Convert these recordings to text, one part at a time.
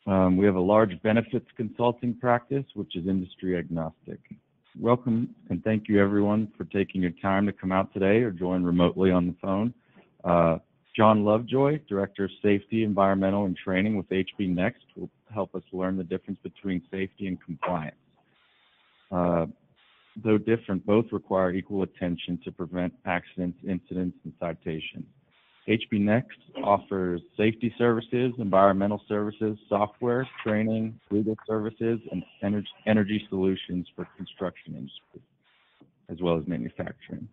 We have a large benefits consulting practice, which is industry agnostic. Welcome and thank you everyone for taking your time to come out today or join remotely on the phone. John Lovejoy, Director of Safety, Environmental, and Training with HB Next, will help us learn the difference between safety and compliance. Though different, both require equal attention to prevent accidents, incidents, and citations. HB Next offers safety services, environmental services, software, training, legal services, and energy solutions for construction industry, as well as manufacturing.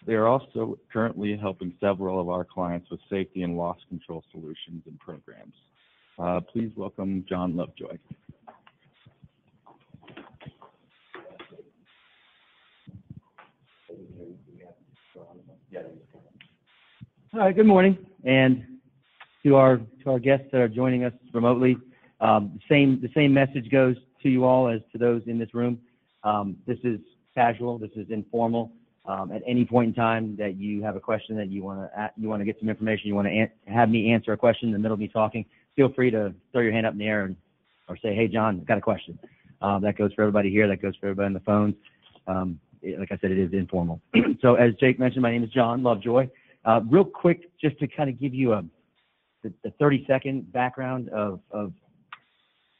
They are also currently helping several of our clients with safety and loss control solutions and programs. Please welcome John Lovejoy. All right, good morning, and to our guests that are joining us remotely, the same message goes to you all as to those in this room. This is casual, this is informal. At any point in time that you have a question that you want to get some information, you want to have me answer a question in the middle of me talking, feel free to throw your hand up in the air or say, "Hey, John, I've got a question." That goes for everybody here. That goes for everybody on the phone. Like I said, it is informal. So as Jake mentioned, my name is John Lovejoy. Real quick, just to kind of give you the 30-second background of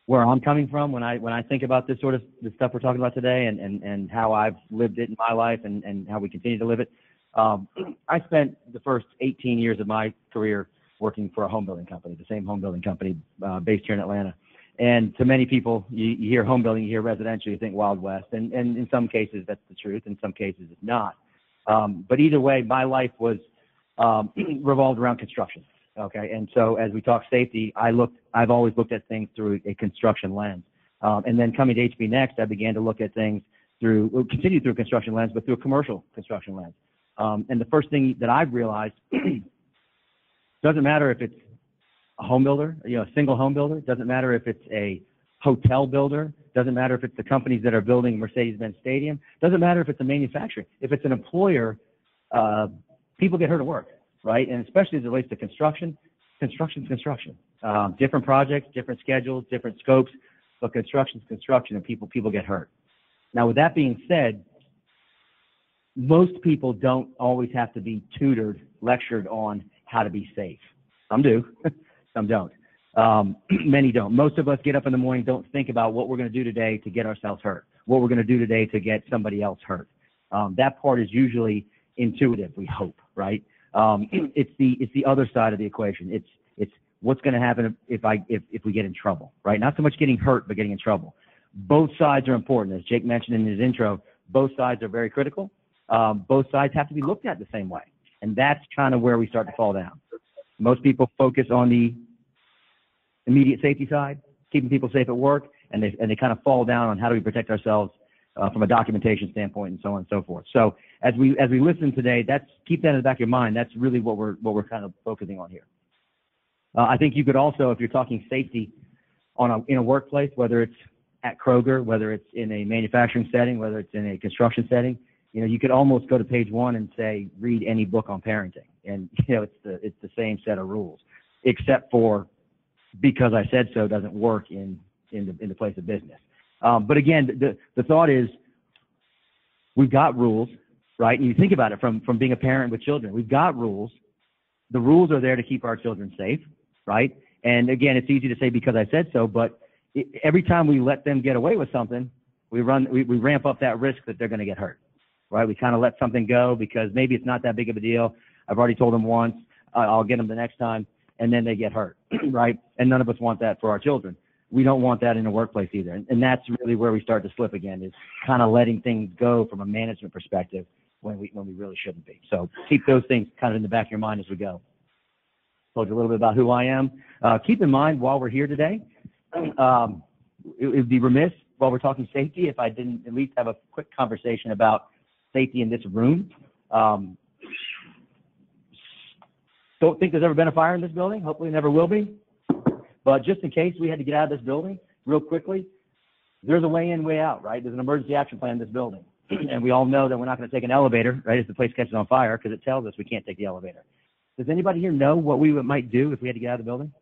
where I'm coming from when I think about this sort of the stuff we're talking about today and how I've lived it in my life and how we continue to live it. I spent the first 18 years of my career working for a home building company, the same home building company based here in Atlanta. And to many people, you hear home building, you hear residential, you think Wild West. And in some cases, that's the truth. In some cases, it's not. But either way, my life was revolved around construction. Okay, and so as we talk safety, I've always looked at things through a construction lens. And then coming to HB Next, I began to look at things continue through a construction lens, but through a commercial construction lens. And the first thing that I've realized, doesn't matter if it's a home builder, a single home builder, doesn't matter if it's a hotel builder, doesn't matter if it's the companies that are building Mercedes-Benz Stadium, doesn't matter if it's a manufacturer, if it's an employer, people get hurt at work, right? And especially as it relates to construction. Different projects, different schedules, different scopes, but construction's construction, and people get hurt. Now, with that being said, most people don't always have to be lectured on how to be safe. Some do, some don't. Many don't. Most of us get up in the morning, don't think about what we're going to do today to get ourselves hurt, what we're going to do today to get somebody else hurt. That part is usually intuitive, we hope, right? It's the other side of the equation. It's what's going to happen if we get in trouble, right? Not so much getting hurt, but getting in trouble. Both sides are important. As Jake mentioned in his intro, both sides are very critical. Both sides have to be looked at the same way. And that's kind of where we start to fall down. Most people focus on the immediate safety side, keeping people safe at work, and they kind of fall down on how do we protect ourselves from a documentation standpoint and so on and so forth. So as we listen today, keep that in the back of your mind. That's really what we're kind of focusing on here. I think you could also, if you're talking safety in a workplace, whether it's at Kroger, whether it's in a manufacturing setting, whether it's in a construction setting, you could almost go to page 1 and say, read any book on parenting. And, it's the same set of rules, except for because I said so doesn't work in the place of business. But again, the thought is we've got rules, right? And you think about it from being a parent with children. We've got rules. The rules are there to keep our children safe, right? And again, it's easy to say because I said so, but every time we let them get away with something, we ramp up that risk that they're going to get hurt, right? We kind of let something go because maybe it's not that big of a deal. I've already told them once, I'll get them the next time, and then they get hurt, right? And none of us want that for our children. We don't want that in the workplace either. And that's really where we start to slip again, is kind of letting things go from a management perspective when we really shouldn't be. So keep those things kind of in the back of your mind as we go. Told you a little bit about who I am. Keep in mind while we're here today, it would be remiss while we're talking safety if I didn't at least have a quick conversation about safety in this room. Don't think there's ever been a fire in this building. Hopefully never will be. But just in case we had to get out of this building real quickly, there's a way in, way out, right? There's an emergency action plan in this building. And we all know that we're not going to take an elevator, right, if the place catches on fire, because it tells us we can't take the elevator. Does anybody here know what we might do if we had to get out of the building?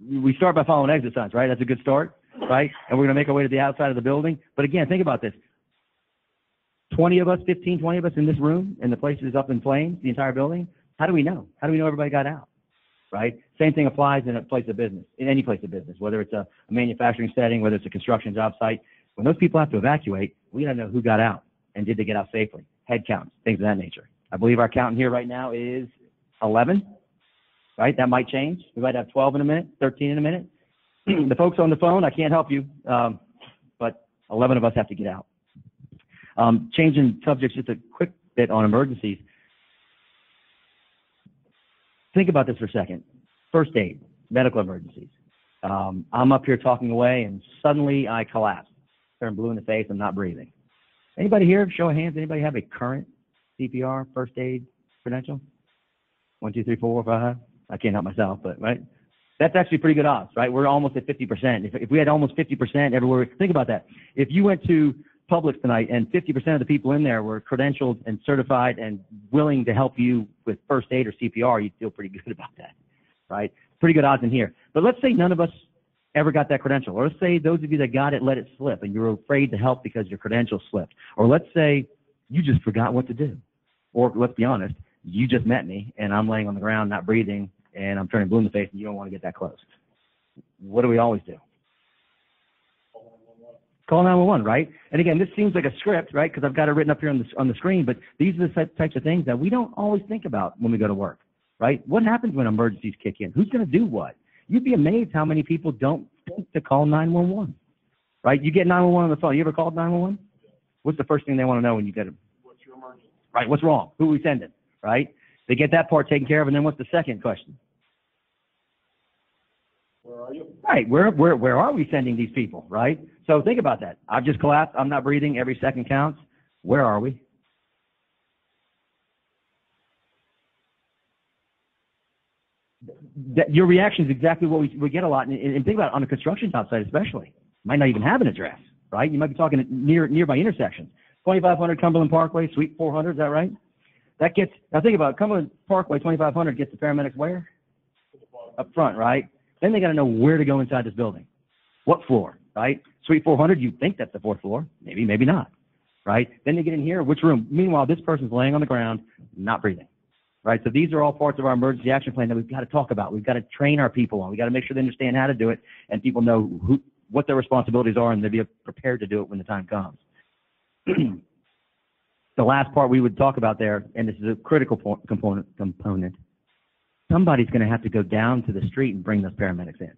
we start by following exit signs, right? That's a good start, right? And we're going to make our way to the outside of the building. But again, think about this. 20 of us, 15, 20 of us in this room, and the place is up in flames, the entire building. How do we know? How do we know everybody got out, right? Same thing applies in a place of business, in any place of business, whether it's a manufacturing setting, whether it's a construction job site. When those people have to evacuate, we got to know who got out and did they get out safely. Head counts, things of that nature. I believe our count here right now is 11, right? That might change. We might have 12 in a minute, 13 in a minute. The folks on the phone, I can't help you, but 11 of us have to get out. Changing subjects just a quick bit on emergencies. Think about this for a second. First aid, medical emergencies. I'm up here talking away, and suddenly I collapse. Turn blue in the face. I'm not breathing. Anybody here? Show of hands. Anybody have a current CPR first aid credential? 1, 2, 3, 4, 5. I can't help myself, but right. That's actually pretty good odds, right? We're almost at 50%. If we had almost 50% everywhere, think about that. If you went to Publix tonight and 50% of the people in there were credentialed and certified and willing to help you with first aid or CPR, you'd feel pretty good about that, right? Pretty good odds in here. But let's say none of us ever got that credential. Or let's say those of you that got it let it slip and you were afraid to help because your credentials slipped. Or let's say you just forgot what to do. Or let's be honest, you just met me and I'm laying on the ground not breathing and I'm turning blue in the face and you don't want to get that close. What do we always do? Call 911, right? And again, this seems like a script, right? Because I've got it written up here on the screen, but these are the types of things that we don't always think about when we go to work, right? What happens when emergencies kick in? Who's going to do what? You'd be amazed how many people don't think to call 911, right? You get 911 on the phone. You ever called 911? What's the first thing they want to know when you get them? What's your emergency? Right, what's wrong? Who are we sending, right? They get that part taken care of, and then what's the second question? Where are you? Right, where are we sending these people, right? So think about that. I've just collapsed. I'm not breathing. Every second counts. Where are we? Your reaction is exactly what we get a lot. And think about it on the construction job site especially. Might not even have an address, right? You might be talking nearby intersections. 2500 Cumberland Parkway, Suite 400, is that right? That gets, now think about it, Cumberland Parkway, 2500 gets the paramedics where? Up front, right? Then they got to know where to go inside this building. What floor, right? Suite 400, you think that's the 4th floor. Maybe, maybe not, right? Then they get in here, which room? Meanwhile, this person's laying on the ground, not breathing, right? So these are all parts of our emergency action plan that we've got to talk about. We've got to train our people on. We've got to make sure they understand how to do it and people know what their responsibilities are and they'll be prepared to do it when the time comes. The last part we would talk about there, and this is a critical component, somebody's going to have to go down to the street and bring those paramedics in.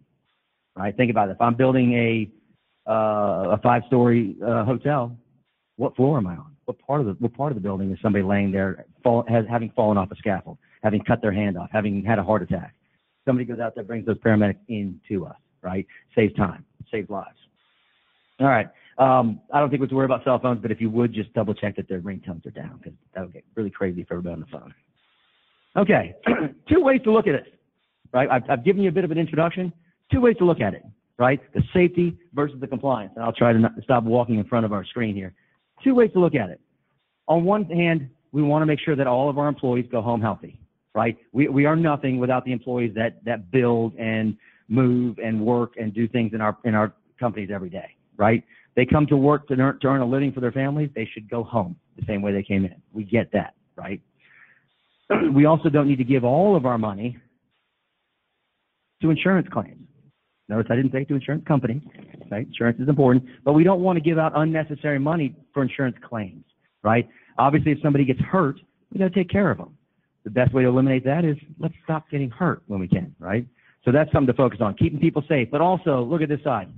Right? Think about it. If I'm building a 5-story hotel, what floor am I on? What part of the building is somebody laying there, having fallen off a scaffold, having cut their hand off, having had a heart attack? Somebody goes out there, brings those paramedics into us. Right? Saves time, saves lives. All right. I don't think we have to worry about cell phones, but if you would, just double check that their ringtones are down because that would get really crazy for everybody on the phone. Okay, 2 ways to look at it, right? I've given you a bit of an introduction. 2 ways to look at it, right? The safety versus the compliance. And I'll try to stop walking in front of our screen here. 2 ways to look at it. On one hand, we want to make sure that all of our employees go home healthy, right? We are nothing without the employees that build and move and work and do things in our companies every day, right? They come to work to earn a living for their families. They should go home the same way they came in. We get that, right? We also don't need to give all of our money to insurance claims. Notice I didn't say to insurance companies, right? Insurance is important, but we don't want to give out unnecessary money for insurance claims, right? Obviously, if somebody gets hurt, we got to take care of them. The best way to eliminate that is let's stop getting hurt when we can, right? So that's something to focus on, keeping people safe. But also, look at this side.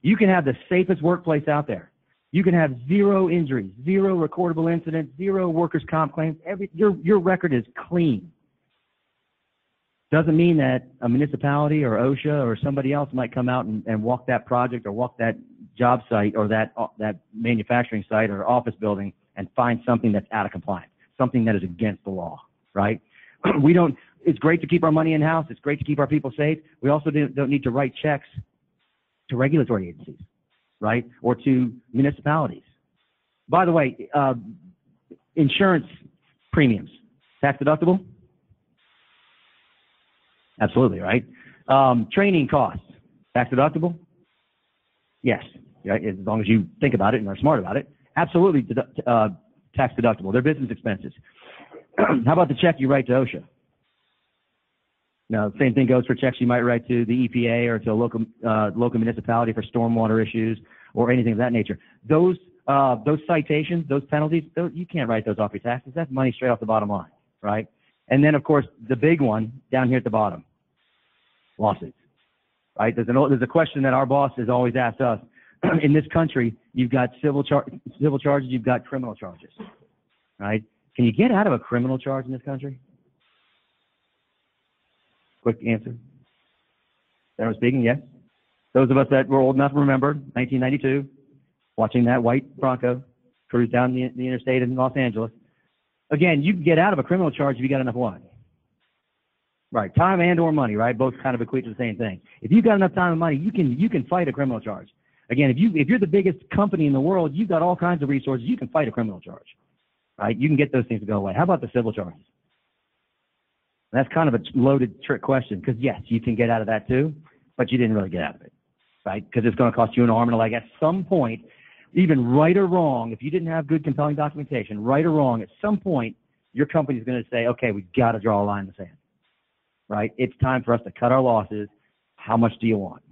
You can have the safest workplace out there. You can have 0 injuries, 0 recordable incidents, 0 workers' comp claims. Your record is clean. Doesn't mean that a municipality or OSHA or somebody else might come out and walk that project or walk that job site or that manufacturing site or office building and find something that's out of compliance, something that is against the law, right? It's great to keep our money in-house. It's great to keep our people safe. We also don't need to write checks to regulatory agencies, right, or to municipalities. By the way, insurance premiums, tax deductible? Absolutely, right? Training costs, tax deductible? Yes, right? As long as you think about it and are smart about it. Absolutely tax deductible. They're business expenses. How about the check you write to OSHA? Now, same thing goes for checks you might write to the EPA or to a local municipality for stormwater issues or anything of that nature. Those citations, those penalties, you can't write those off your taxes. That's money straight off the bottom line, right? And then, of course, the big one down here at the bottom, lawsuits, right? There's a question that our boss has always asked us. In this country, you've got civil charges, you've got criminal charges, right? Can you get out of a criminal charge in this country? Quick answer. Everyone speaking, yes. Those of us that were old enough to remember 1992, watching that white Bronco cruise down the interstate in Los Angeles. Again, you can get out of a criminal charge if you got enough what? Right, time and or money, right? Both kind of equate to the same thing. If you've got enough time and money, you can fight a criminal charge. Again, if you're the biggest company in the world, you've got all kinds of resources. You can fight a criminal charge, right? You can get those things to go away. How about the civil charges? That's kind of a loaded trick question because, yes, you can get out of that too, but you didn't really get out of it, right? Because it's going to cost you an arm and a leg. At some point, even right or wrong, if you didn't have good, compelling documentation, right or wrong, at some point, your company's going to say, okay, we've got to draw a line in the sand, right? It's time for us to cut our losses. How much do you want,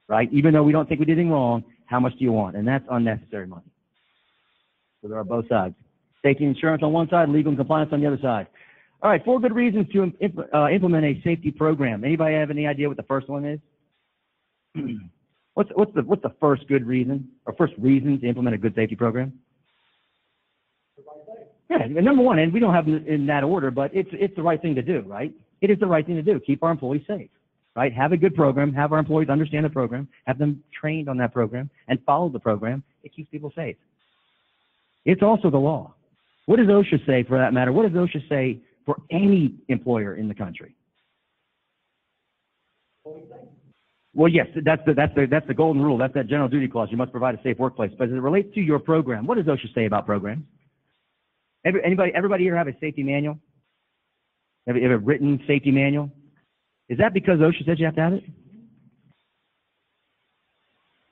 right? Even though we don't think we did anything wrong, how much do you want? And that's unnecessary money. So there are both sides. Safety and insurance on one side, legal and compliance on the other side. All right, 4 good reasons to implement a safety program. Anybody have any idea what the first one is? What's the first good reason or first reason to implement a good safety program? Yeah, number one, and we don't have it in that order, but it's the right thing to do, right? It is the right thing to do. Keep our employees safe, right? Have a good program. Have our employees understand the program. Have them trained on that program and follow the program. It keeps people safe. It's also the law. What does OSHA say, for that matter? What does OSHA say for any employer in the country? Well, yes, that's the golden rule. That's that general duty clause. You must provide a safe workplace. But as it relates to your program, what does OSHA say about programs? Everybody here have a safety manual? Have a written safety manual? Is that because OSHA said you have to have it?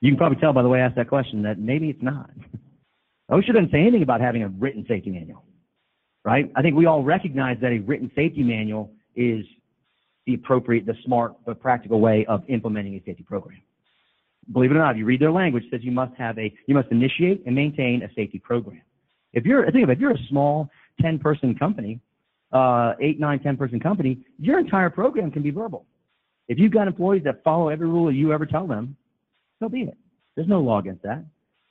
You can probably tell by the way I asked that question that maybe it's not. OSHA doesn't say anything about having a written safety manual, right? I think we all recognize that a written safety manual is the appropriate, the smart, but practical way of implementing a safety program. Believe it or not, if you read their language, it says you must initiate and maintain a safety program. If you're a small 10-person company, 8, 9, 10-person company, your entire program can be verbal. If you've got employees that follow every rule that you ever tell them, so be it. There's no law against that,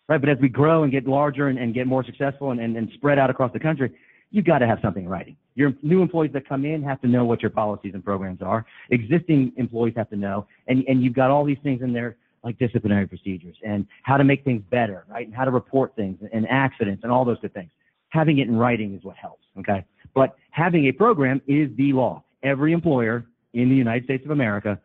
right? But as we grow and get larger and get more successful and spread out across the country, you've got to have something in writing. Your new employees that come in have to know what your policies and programs are. Existing employees have to know, and you've got all these things in there like disciplinary procedures and how to make things better, right? And how to report things and accidents and all those good things. Having it in writing is what helps, okay? But having a program is the law. Every employer in the United States of America,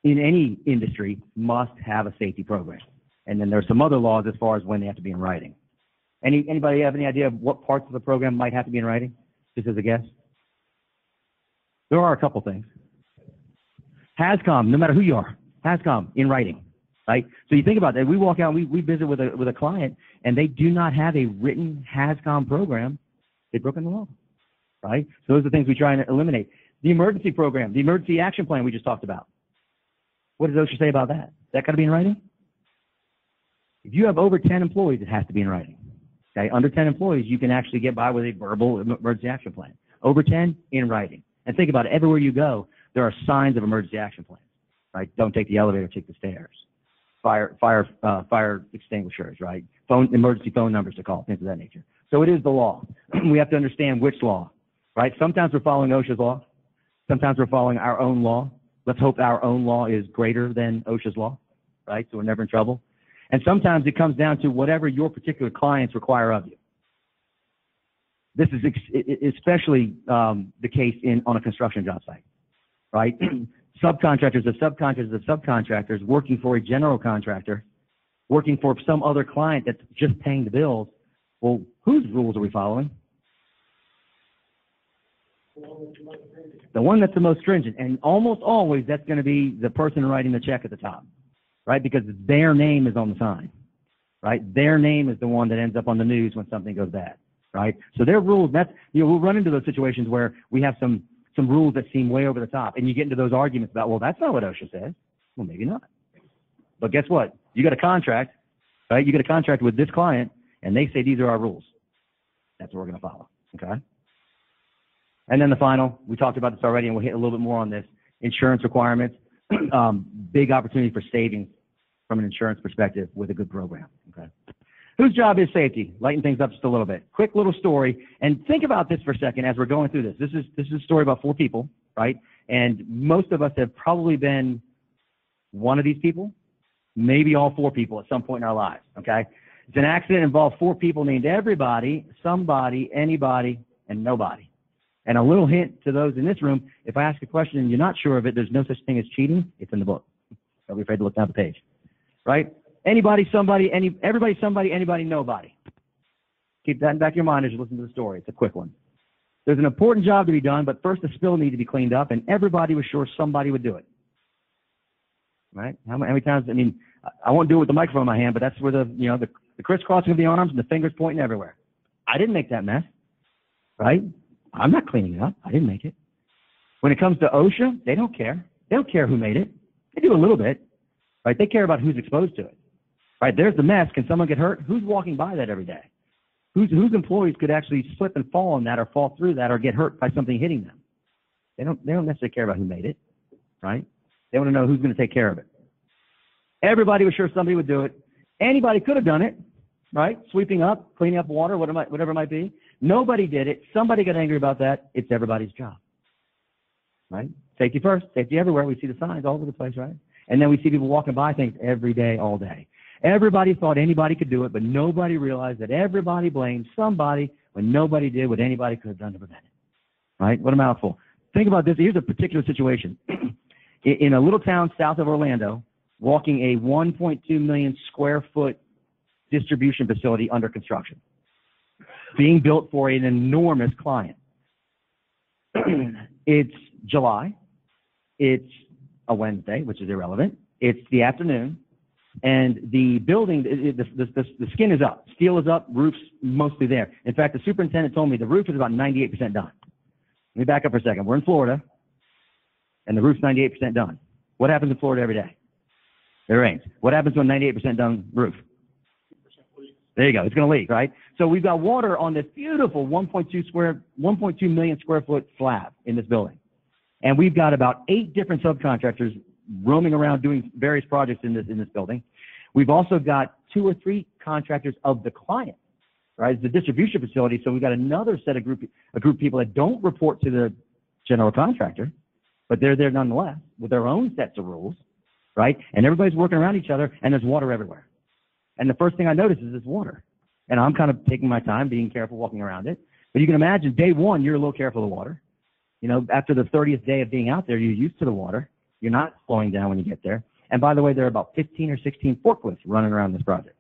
in any industry, must have a safety program. And then there's some other laws as far as when they have to be in writing. Anybody have any idea of what parts of the program might have to be in writing, just as a guess? There are a couple things. HAZCOM, no matter who you are, HAZCOM in writing, right? So you think about that. We walk out and we visit with a client, and they do not have a written HAZCOM program. They've broken the law, right? So those are the things we try and eliminate. The emergency program, the emergency action plan we just talked about. What does OSHA say about that? Is that got to be in writing? If you have over 10 employees, it has to be in writing. Okay, under 10 employees, you can actually get by with a verbal emergency action plan. Over 10, in writing. And think about it. Everywhere you go, there are signs of emergency action plans. Right? Don't take the elevator, take the stairs. Fire extinguishers, right? Emergency phone numbers to call, things of that nature. So it is the law. We have to understand which law, right? Sometimes we're following OSHA's law. Sometimes we're following our own law. Let's hope our own law is greater than OSHA's law, right? So we're never in trouble. And sometimes it comes down to whatever your particular clients require of you. This is especially the case on a construction job site, right? Subcontractors of subcontractors of subcontractors working for a general contractor, working for some other client that's just paying the bills. Well, whose rules are we following? The one that's the most stringent. And almost always that's going to be the person writing the check at the top, right? Because their name is on the sign, right? Their name is the one that ends up on the news when something goes bad, right? So their rules, we'll run into those situations where we have some rules that seem way over the top, and you get into those arguments about, well, that's not what OSHA says. Well, maybe not. But guess what? You got a contract, right? You get a contract with this client, and they say these are our rules. That's what we're going to follow, okay? And then the final, we talked about this already, and we'll hit a little bit more on this, insurance requirements. Big opportunity for savings from an insurance perspective with a good program, okay? Whose job is safety? Lighten things up just a little bit. Quick little story, and think about this for a second as we're going through this. This is a story about 4 people, right? And most of us have probably been one of these people, maybe all 4 people at some point in our lives, okay? It's an accident involved 4 people named everybody, somebody, anybody, and nobody. And a little hint to those in this room, if I ask a question and you're not sure of it, there's no such thing as cheating. It's in the book. Don't be afraid to look down the page, right? Anybody, somebody, everybody, somebody, anybody, nobody. Keep that in the back of your mind as you listen to the story. It's a quick one. There's an important job to be done, but first the spill needed to be cleaned up, and everybody was sure somebody would do it. Right? How many times? I mean, I won't do it with the microphone in my hand, but that's where the crisscrossing of the arms and the fingers pointing everywhere. I didn't make that mess, right? I'm not cleaning it up. I didn't make it. When it comes to OSHA, they don't care. They don't care who made it. They do a little bit, right? They care about who's exposed to it, right? There's the mess. Can someone get hurt? Who's walking by that every day? Whose employees could actually slip and fall on that or fall through that or get hurt by something hitting them? They don't necessarily care about who made it, right? They want to know who's going to take care of it. Everybody was sure somebody would do it. Anybody could have done it, right? Sweeping up, cleaning up water, whatever it might be. Nobody did it. Somebody got angry about that. It's everybody's job, right? Safety first, safety everywhere. We see the signs all over the place, right? And then we see people walking by things every day, all day. Everybody thought anybody could do it, but nobody realized that everybody blamed somebody when nobody did what anybody could have done to prevent it, right? What a mouthful. Think about this. Here's a particular situation. In a little town south of Orlando, walking a 1.2 million square foot distribution facility under construction, being built for an enormous client. It's July. It's a Wednesday, which is irrelevant. It's the afternoon, and the building, the skin is up. Steel is up, roof's mostly there. In fact, the superintendent told me the roof is about 98% done. Let me back up for a second. We're in Florida, and the roof's 98% done. What happens in Florida every day? It rains. What happens to a 98% done roof? There you go. It's going to leak, right? So we've got water on this beautiful 1.2 million square foot slab in this building. And we've got about 8 different subcontractors roaming around doing various projects in this building. We've also got 2 or 3 contractors of the client, right? It's a distribution facility, so we've got another set of group of people that don't report to the general contractor, but they're there nonetheless with their own sets of rules, right? And everybody's working around each other, and there's water everywhere. And the first thing I notice is this water. And I'm kind of taking my time, being careful, walking around it. But you can imagine, day one, you're a little careful of the water. You know, after the 30th day of being out there, you're used to the water. You're not slowing down when you get there. And by the way, there are about 15 or 16 forklifts running around this project.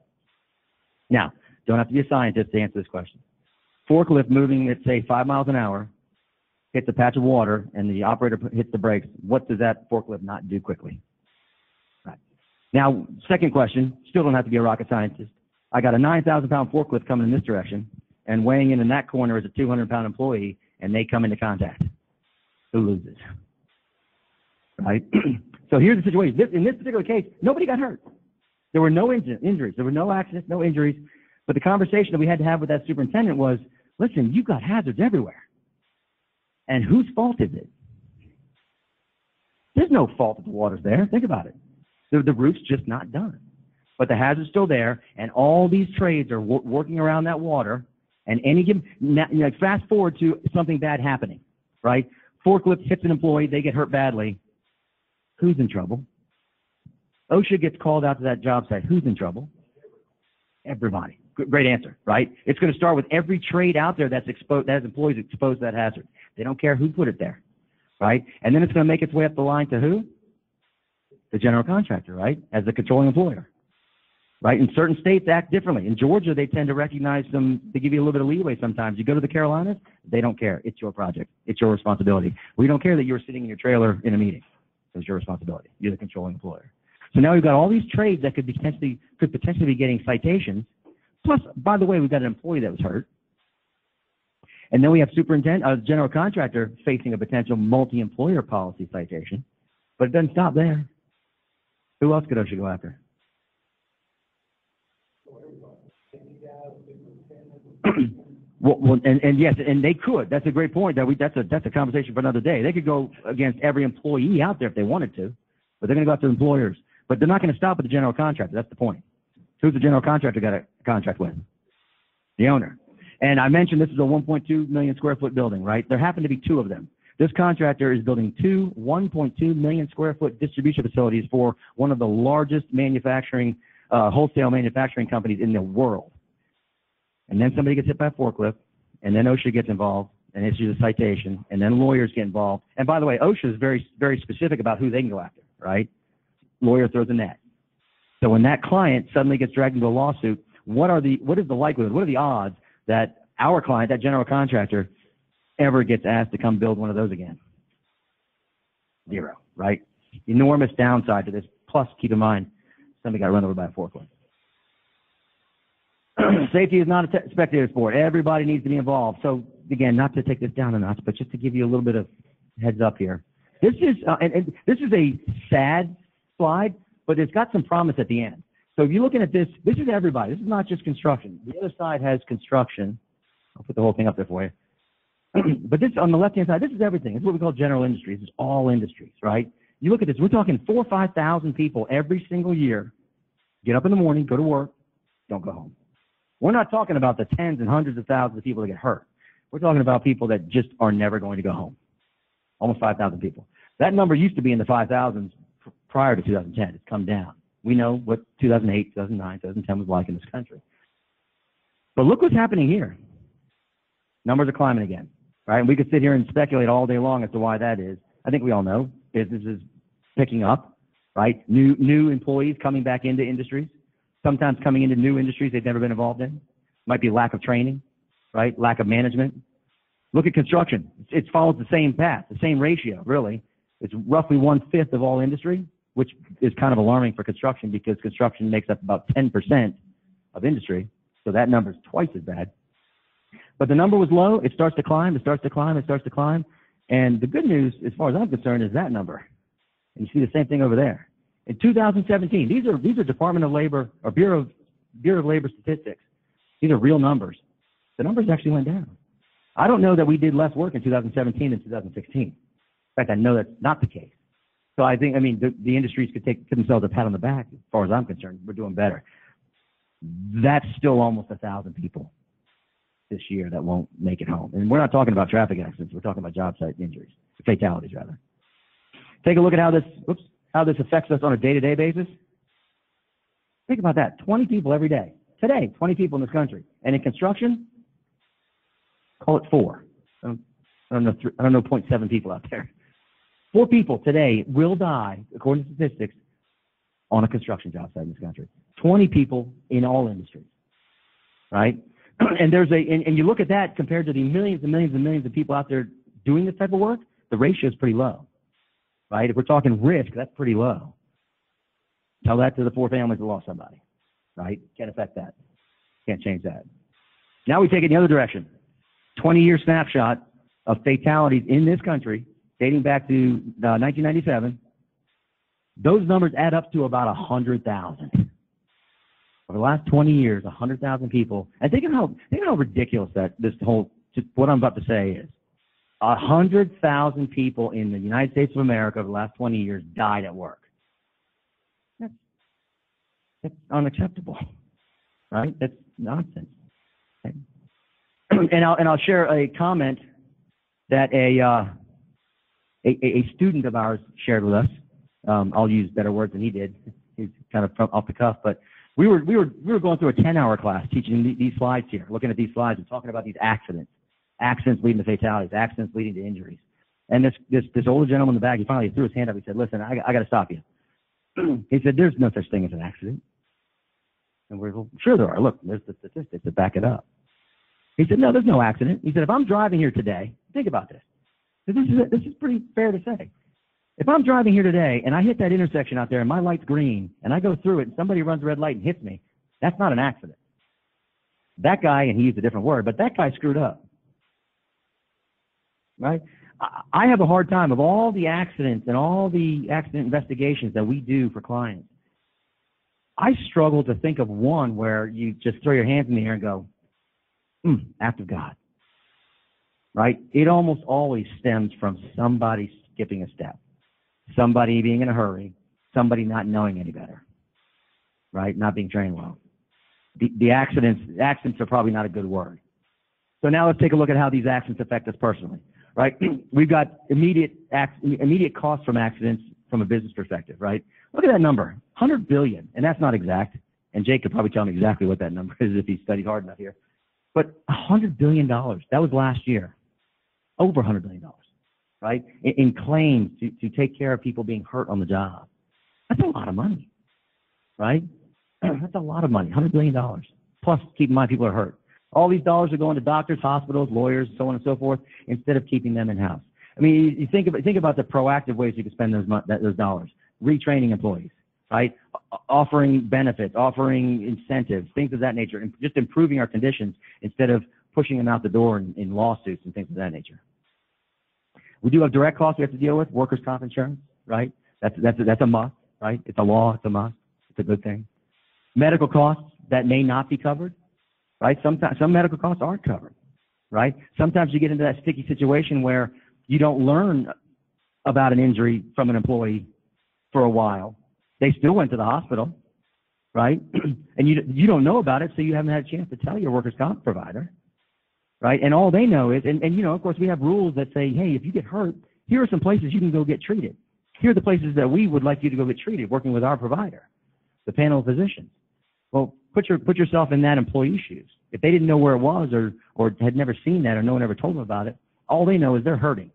Now, don't have to be a scientist to answer this question. Forklift moving at, say, 5 miles an hour, hits a patch of water, and the operator hits the brakes. What does that forklift not do quickly? Right. Now, second question, still don't have to be a rocket scientist. I got a 9,000-pound forklift coming in this direction, and weighing in that corner is a 200-pound employee, and they come into contact. Who loses? Right? So here's the situation. In this particular case, nobody got hurt. There were no injuries. There were no accidents, no injuries. But the conversation that we had to have with that superintendent was, listen, you've got hazards everywhere. And whose fault is it? There's no fault that the water's there. Think about it. The roof's just not done. But the hazard's still there, and all these trades are working around that water. And any given, fast forward to something bad happening, right? Forklift hits an employee, they get hurt badly. Who's in trouble? OSHA gets called out to that job site. Who's in trouble? Everybody. Great answer, right? It's going to start with every trade out there that's exposed, that has employees exposed to that hazard. They don't care who put it there, right? And then it's going to make its way up the line to who? The general contractor, right? As the controlling employer. right? In certain states act differently. In Georgia, they tend to recognize them, they give you a little bit of leeway sometimes. You go to the Carolinas, they don't care. It's your project. It's your responsibility. We don't care that you were sitting in your trailer in a meeting. It's your responsibility. You're the controlling employer. So now we've got all these trades that could potentially be getting citations. Plus, by the way, we've got an employee that was hurt. And then we have a general contractor facing a potential multi-employer policy citation. But it doesn't stop there. Who else could OSHA go after? And yes, and they could. That's a great point. That's a conversation for another day. They could go against every employee out there if they wanted to, but they're going to go after employers. But they're not going to stop with the general contractor. That's the point. Who's the general contractor got a contract with? The owner. And I mentioned this is a 1.2 million square foot building, right? There happen to be two of them. This contractor is building two 1.2 million square foot distribution facilities for one of the largest wholesale manufacturing companies in the world. And then somebody gets hit by a forklift, and then OSHA gets involved and issues a citation, and then lawyers get involved. And by the way, OSHA is very, very specific about who they can go after, right? Lawyer throws a net. So when that client suddenly gets dragged into a lawsuit, what is the likelihood, what are the odds that our client, that general contractor, ever gets asked to come build one of those again? Zero, right? Enormous downside to this. Plus, keep in mind, somebody got run over by a forklift. Safety is not a spectator sport. Everybody needs to be involved. So, again, not to take this down a notch, but just to give you a little bit of heads up here. This is and this is a sad slide, but it's got some promise at the end. So if you're looking at this, this is everybody. This is not just construction. The other side has construction. I'll put the whole thing up there for you. But this, on the left-hand side, this is everything. It's what we call general industries. It's all industries, right? You look at this, we're talking 4,000 or 5,000 people every single year get up in the morning, go to work, don't go home. We're not talking about the tens and hundreds of thousands of people that get hurt. We're talking about people that just are never going to go home. Almost 5,000 people. That number used to be in the 5,000s prior to 2010. It's come down. We know what 2008, 2009, 2010 was like in this country. But look what's happening here. Numbers are climbing again, right? And we could sit here and speculate all day long as to why that is. I think we all know business is picking up, right? New employees coming back into industries, sometimes coming into new industries they've never been involved in. Might be lack of training, right? Lack of management. Look at construction. It follows the same path, the same ratio, really. It's roughly 1/5 of all industry, which is kind of alarming for construction because construction makes up about 10% of industry. So that number is twice as bad. But the number was low. It starts to climb. It starts to climb. It starts to climb. And the good news, as far as I'm concerned, is that number. And you see the same thing over there. In 2017, these are Department of Labor or Bureau of Labor statistics. These are real numbers. The numbers actually went down. I don't know that we did less work in 2017 than 2016. In fact, I know that's not the case. So I think, the industries could give themselves a pat on the back. As far as I'm concerned, we're doing better. That's still almost 1,000 people this year that won't make it home. And we're not talking about traffic accidents. We're talking about job site injuries, fatalities rather. Take a look at how this affects us on a day-to-day basis. Think about that. 20 people every day. Today, 20 people in this country. And in construction, call it 4. I don't know 0.7 people out there. 4 people today will die, according to statistics, on a construction job site in this country. 20 people in all industries, right? And and you look at that compared to the millions and millions and millions of people out there doing this type of work, the ratio is pretty low, right? If we're talking risk, that's pretty low. Tell that to the 4 families that lost somebody, right? Can't affect that. Can't change that. Now we take it in the other direction. 20-year snapshot of fatalities in this country dating back to 1997. Those numbers add up to about 100,000. Over the last 20 years, 100,000 people. And think of how ridiculous what I'm about to say is. 100,000 people in the United States of America over the last 20 years died at work. That's unacceptable, right? That's nonsense. Okay. And I'll share a comment that a student of ours shared with us. I'll use better words than he did. He's kind of off the cuff, but we were going through a 10-hour class teaching these slides here, looking at these slides and talking about these accidents leading to fatalities, accidents leading to injuries. And this older gentleman in the back, he finally threw his hand up. He said, "Listen, I got to stop you." He said, "There's no such thing as an accident. And we're, well, sure there are. Look, there's the statistics that back it up. He said, no, there's no accident. He said, if I'm driving here today, think about this. This is pretty fair to say. If I'm driving here today and I hit that intersection out there and my light's green and I go through it and somebody runs a red light and hits me, that's not an accident. That guy, and he used a different word, but that guy screwed up. Right? I have a hard time of all the accidents and all the accident investigations that we do for clients. I struggle to think of one where you just throw your hands in the air and go, act of God. Right? It almost always stems from somebody skipping a step, somebody being in a hurry, somebody not knowing any better, right? Not being trained well. The accidents are probably not a good word. So now let's take a look at how these accidents affect us personally, right? We've got immediate costs from accidents from a business perspective, right? Look at that number, $100 billion, and that's not exact. And Jake could probably tell me exactly what that number is if he studied hard enough here. But $100 billion, that was last year. Over $100 billion, right? In claims to take care of people being hurt on the job. That's a lot of money, right? That's a lot of money, $100 billion. Plus, keep in mind, people are hurt. All these dollars are going to doctors, hospitals, lawyers, so on and so forth, instead of keeping them in-house. I mean, you think about the proactive ways you can spend those dollars. Retraining employees, right? Offering benefits, offering incentives, things of that nature, and just improving our conditions instead of pushing them out the door in lawsuits and things of that nature. We do have direct costs we have to deal with, workers' comp insurance, right? That's a must, right? It's a law, it's a must, it's a good thing. Medical costs that may not be covered, right? Sometimes some medical costs aren't covered, right? Sometimes you get into that sticky situation where you don't learn about an injury from an employee for a while. They still went to the hospital, right? And you don't know about it, so you haven't had a chance to tell your workers' comp provider, right? And all they know is, and you know, of course, we have rules that say, hey, if you get hurt, here are some places you can go get treated. Here are the places that we would like you to go get treated, working with our provider, the panel of physicians. Well, put yourself in that employee's shoes. If they didn't know where it was or had never seen that or no one ever told them about it, all they know is they're hurting.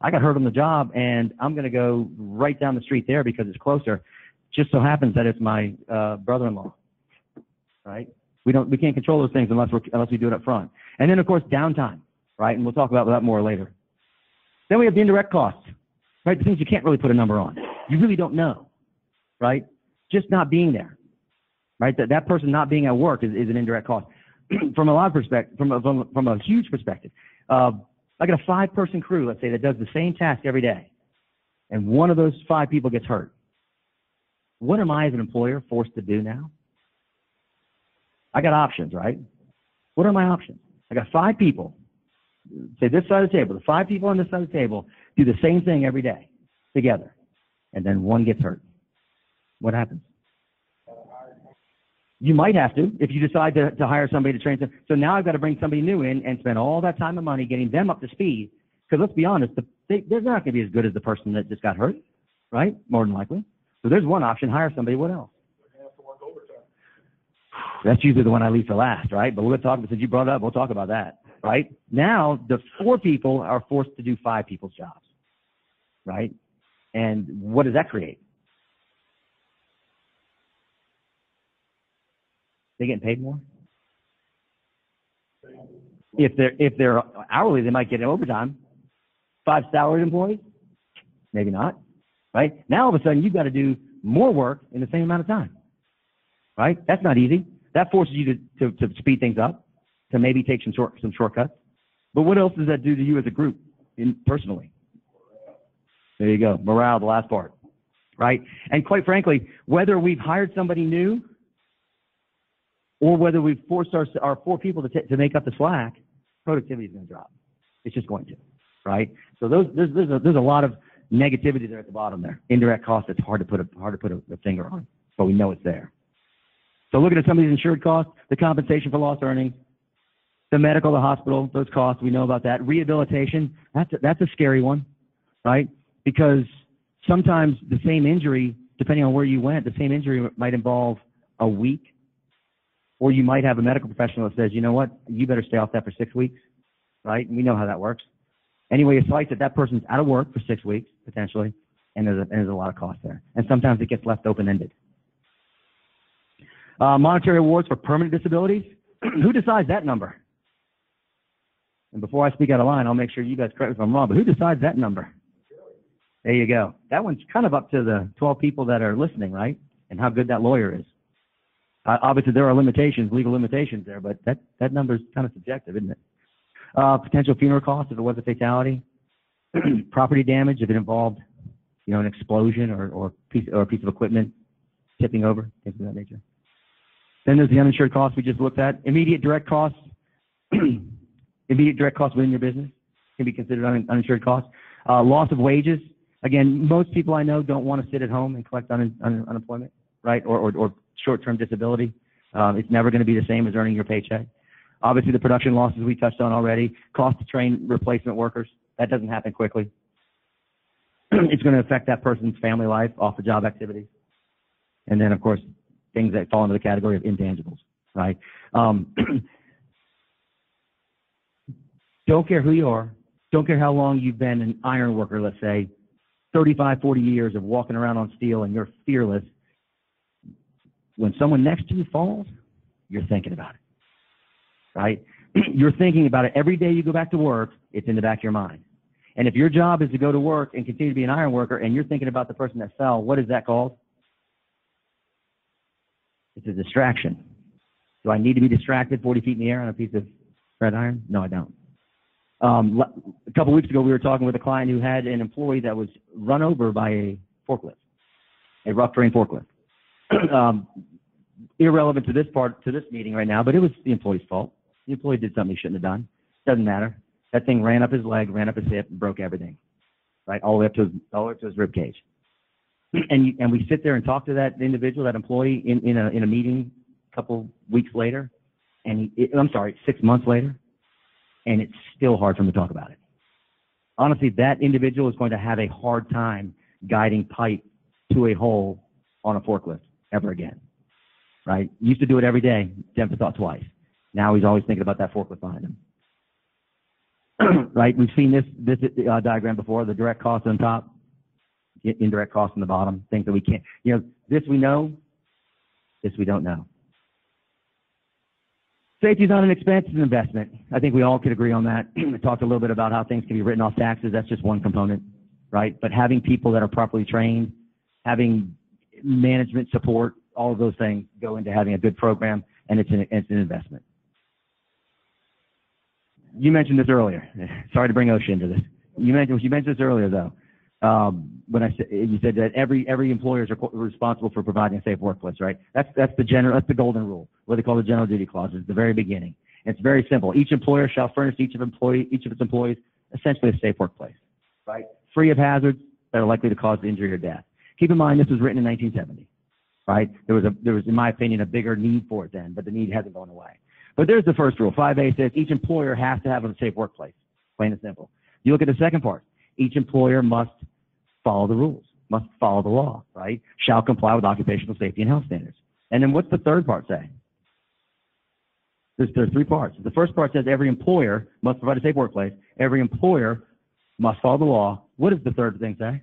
I got hurt on the job, and I'm going to go right down the street there because it's closer. Just so happens that it's my brother-in-law, right? We can't control those things unless we do it up front. And then, of course, downtime, right? And we'll talk about that more later. Then we have the indirect costs, right? The things you can't really put a number on. You really don't know, right? Just not being there, right? That person not being at work is an indirect cost. From a lot of perspective, from a huge perspective. I got a 5-person crew, let's say, that does the same task every day, and one of those 5 people gets hurt. What am I as an employer forced to do now? I got options, right? What are my options? I got 5 people, say this side of the table, the 5 people on this side of the table do the same thing every day together, and then one gets hurt. What happens? You might have to if you decide to hire somebody to train them. So now I've got to bring somebody new in and spend all that time and money getting them up to speed. Because let's be honest, they're not going to be as good as the person that just got hurt, right? More than likely. So there's one option, hire somebody. What else? That's usually the one I leave for last, right? But we'll talk, since you brought it up, we'll talk about that, right? Now, the 4 people are forced to do 5 people's jobs, right? And what does that create? They getting paid more? If they're hourly, they might get overtime. 5 salaried employees? Maybe not, right? Now, all of a sudden, you've got to do more work in the same amount of time, right? That's not easy. That forces you to speed things up, to maybe take some shortcuts. But what else does that do to you as a group, personally? There you go. Morale, the last part, right? And quite frankly, whether we've hired somebody new or whether we've forced our 4 people to make up the slack, productivity is going to drop. It's just going to, right? So there's a lot of negativity there at the bottom there. Indirect costs, it's hard to put a finger on, but we know it's there. So looking at some of these insured costs, the compensation for lost earnings, the medical, the hospital, those costs, we know about that. Rehabilitation, that's a scary one, right? Because sometimes the same injury, depending on where you went, the same injury might involve a week. Or you might have a medical professional that says, you know what, you better stay off that for 6 weeks, right? And we know how that works. Anyway, you slice it, that person's out of work for 6 weeks, potentially, and there's a lot of cost there. And sometimes it gets left open-ended. Monetary awards for permanent disabilities. Who decides that number? And before I speak out of line, I'll make sure you guys correct me if I'm wrong, but who decides that number? There you go. That one's kind of up to the 12 people that are listening, right? And how good that lawyer is. Obviously, there are limitations, legal limitations there, but that number is kind of subjective, isn't it? Potential funeral costs if it was a fatality. Property damage if it involved, an explosion or a piece of equipment tipping over, things of that nature. Then there's the uninsured costs we just looked at. Immediate direct costs. Immediate direct costs within your business can be considered uninsured costs. Loss of wages. Again, most people I know don't want to sit at home and collect unemployment, right? Or short-term disability. It's never going to be the same as earning your paycheck. Obviously, the production losses we touched on already. Cost to train replacement workers. That doesn't happen quickly. It's going to affect that person's family life, off-the-job activities. And then, of course, things that fall into the category of intangibles, right? Don't care who you are. Don't care how long you've been an iron worker, let's say, 35, 40 years of walking around on steel and you're fearless. When someone next to you falls, you're thinking about it, right? You're thinking about it every day you go back to work. It's in the back of your mind. And if your job is to go to work and continue to be an iron worker and you're thinking about the person that fell, what is that called? It's a distraction. Do I need to be distracted 40 feet in the air on a piece of red iron? No, I don't. A couple weeks ago, we were talking with a client who had an employee that was run over by a forklift, a rough terrain forklift. Irrelevant to this meeting right now, but it was the employee's fault. The employee did something he shouldn't have done. Doesn't matter. That thing ran up his leg, ran up his hip, and broke everything, right? All the way up to his rib cage. And we sit there and talk to that individual, that employee, in a meeting a couple weeks later, and 6 months later, and it's still hard for him to talk about it. Honestly, that individual is going to have a hard time guiding pipe to a hole on a forklift ever again, right? Used to do it every day, never thought twice. Now he's always thinking about that forklift behind him. Right? We've seen this diagram before, the direct costs on top, indirect costs on the bottom, things that we can't, this we know, this we don't know. Safety is not an expense, it's an investment. I think we all could agree on that. We talked a little bit about how things can be written off taxes. That's just one component, right? But having people that are properly trained, having management support, all of those things go into having a good program, and it's an investment. You mentioned this earlier. Sorry to bring OSHA into this. You mentioned this earlier, though. When you said that every employer is responsible for providing a safe workplace, right? That's the golden rule, what they call the general duty clause. It's the very beginning. And it's very simple. Each employer shall furnish each of its employees essentially a safe workplace, right? Free of hazards that are likely to cause injury or death. Keep in mind this was written in 1970, right? There was, in my opinion, a bigger need for it then, but the need hasn't gone away. But there's the first rule. 5A says each employer has to have a safe workplace, plain and simple. You look at the second part. Each employer must follow the rules, must follow the law, right? Shall comply with occupational safety and health standards. And then what's the third part say? There's three parts. The first part says every employer must provide a safe workplace. Every employer must follow the law. What does the third thing say?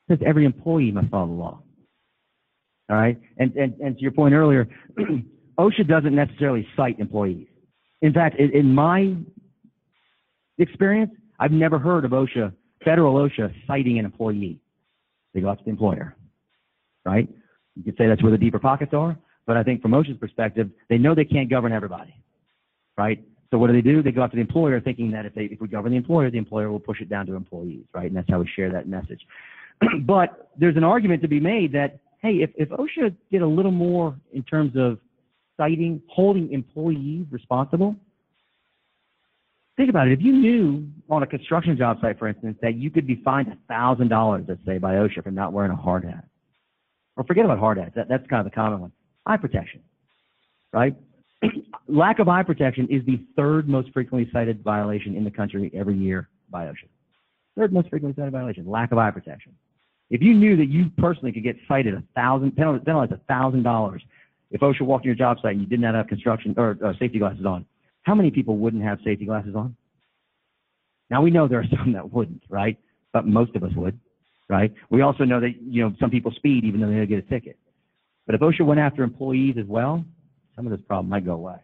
It says every employee must follow the law. All right? And to your point earlier, OSHA doesn't necessarily cite employees. In fact, in my experience, I've never heard of OSHA, federal OSHA, citing an employee. They go after the employer, right? You could say that's where the deeper pockets are, but I think from OSHA's perspective, they know they can't govern everybody, right? So what do? They go after the employer thinking that if we govern the employer will push it down to employees, right? And that's how we share that message. But there's an argument to be made that, hey, if OSHA did a little more in terms of citing, holding employees responsible, think about it. If you knew on a construction job site, for instance, that you could be fined $1,000, let's say, by OSHA for not wearing a hard hat, or forget about hard hats, that's kind of the common one. Eye protection, right? Lack of eye protection is the third most frequently cited violation in the country every year by OSHA. Third most frequently cited violation, lack of eye protection. If you knew that you personally could get cited penalized $1,000 if OSHA walked in your job site and you did not have construction or safety glasses on, how many people wouldn't have safety glasses on? Now we know there are some that wouldn't, right? But most of us would, right? We also know that, some people speed even though they don't get a ticket. But if OSHA went after employees as well, some of this problem might go away.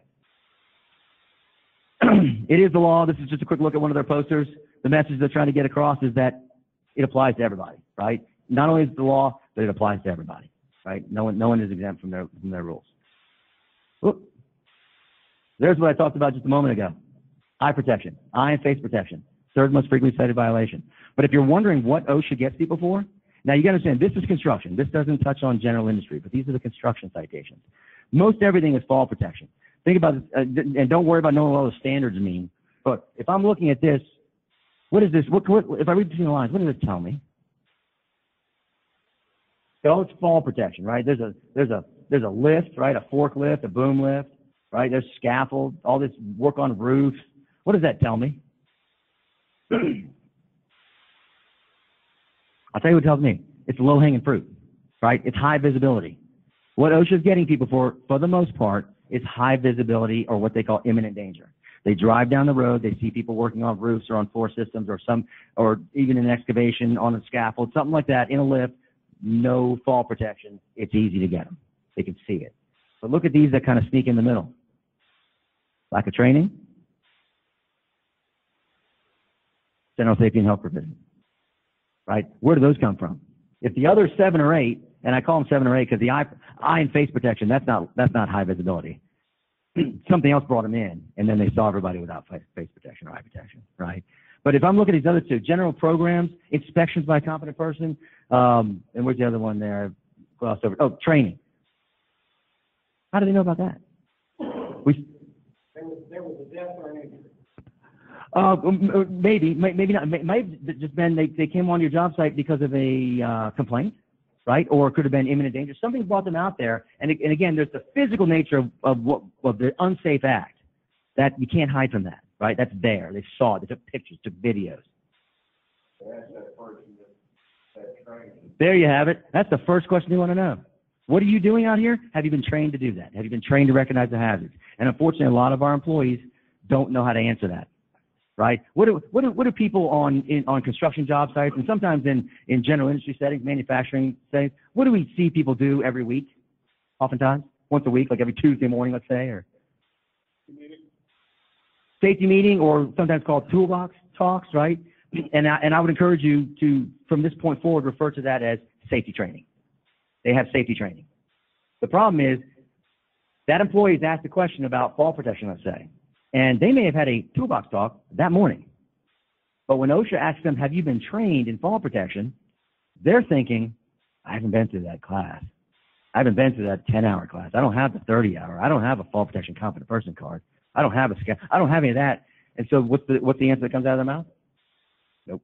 It is the law. This is just a quick look at one of their posters. The message they're trying to get across is that it applies to everybody, right? Not only is it the law, but it applies to everybody, right? No one is exempt from their rules. Oop. There's what I talked about just a moment ago. Eye protection, eye and face protection, third most frequently cited violation. But if you're wondering what OSHA gets people for, now you got to understand this is construction. This doesn't touch on general industry, but these are the construction citations. Most everything is fall protection. Think about this, and don't worry about knowing what all the standards mean. But if I'm looking at this, what is this? What if I read between the lines, what does it tell me? Oh, it's fall protection, right? There's a lift, right? A forklift, a boom lift, right? There's scaffold, all this work on roofs. What does that tell me? I'll tell you what it tells me. It's low-hanging fruit, right? It's high visibility. What OSHA is getting people for the most part, is high visibility or what they call imminent danger. They drive down the road, they see people working on roofs or on floor systems or even an excavation on a scaffold, something like that, in a lift, no fall protection. It's easy to get them. They can see it. But look at these that kind of sneak in the middle. Lack of training, general safety and health provision, right? Where do those come from? If the other 7 or 8, and I call them 7 or 8 because the eye and face protection, that's not high visibility. Something else brought them in, and then they saw everybody without face protection or eye protection, right? But if I'm looking at these other 2, general programs, inspections by a competent person, and where's the other one there? I glossed over. Oh, training. How do they know about that? There was a death or an injury. Maybe not. It might have just been they came onto your job site because of a complaint, right? Or it could have been imminent danger. Something brought them out there. And again, there's the physical nature of the unsafe act that you can't hide from that, right? That's there. They saw it. They took pictures, took videos. That's that person that trained. There you have it. That's the first question you want to know. What are you doing out here? Have you been trained to do that? Have you been trained to recognize the hazards? And unfortunately, a lot of our employees don't know how to answer that, right? What do people on construction job sites and sometimes in general industry settings, manufacturing settings, what do we see people do every week? Oftentimes, once a week, like every Tuesday morning, let's say, or safety meeting, or sometimes called toolbox talks, right? And I would encourage you to, from this point forward, refer to that as safety training. They have safety training. The problem is that employee is asked a question about fall protection, let's say, and they may have had a toolbox talk that morning. But when OSHA asks them, have you been trained in fall protection, they're thinking, I haven't been through that class. I haven't been through that 10-hour class. I don't have the 30-hour. I don't have a fall protection competent person card. I don't have I don't have any of that. And so what's the answer that comes out of their mouth? Nope.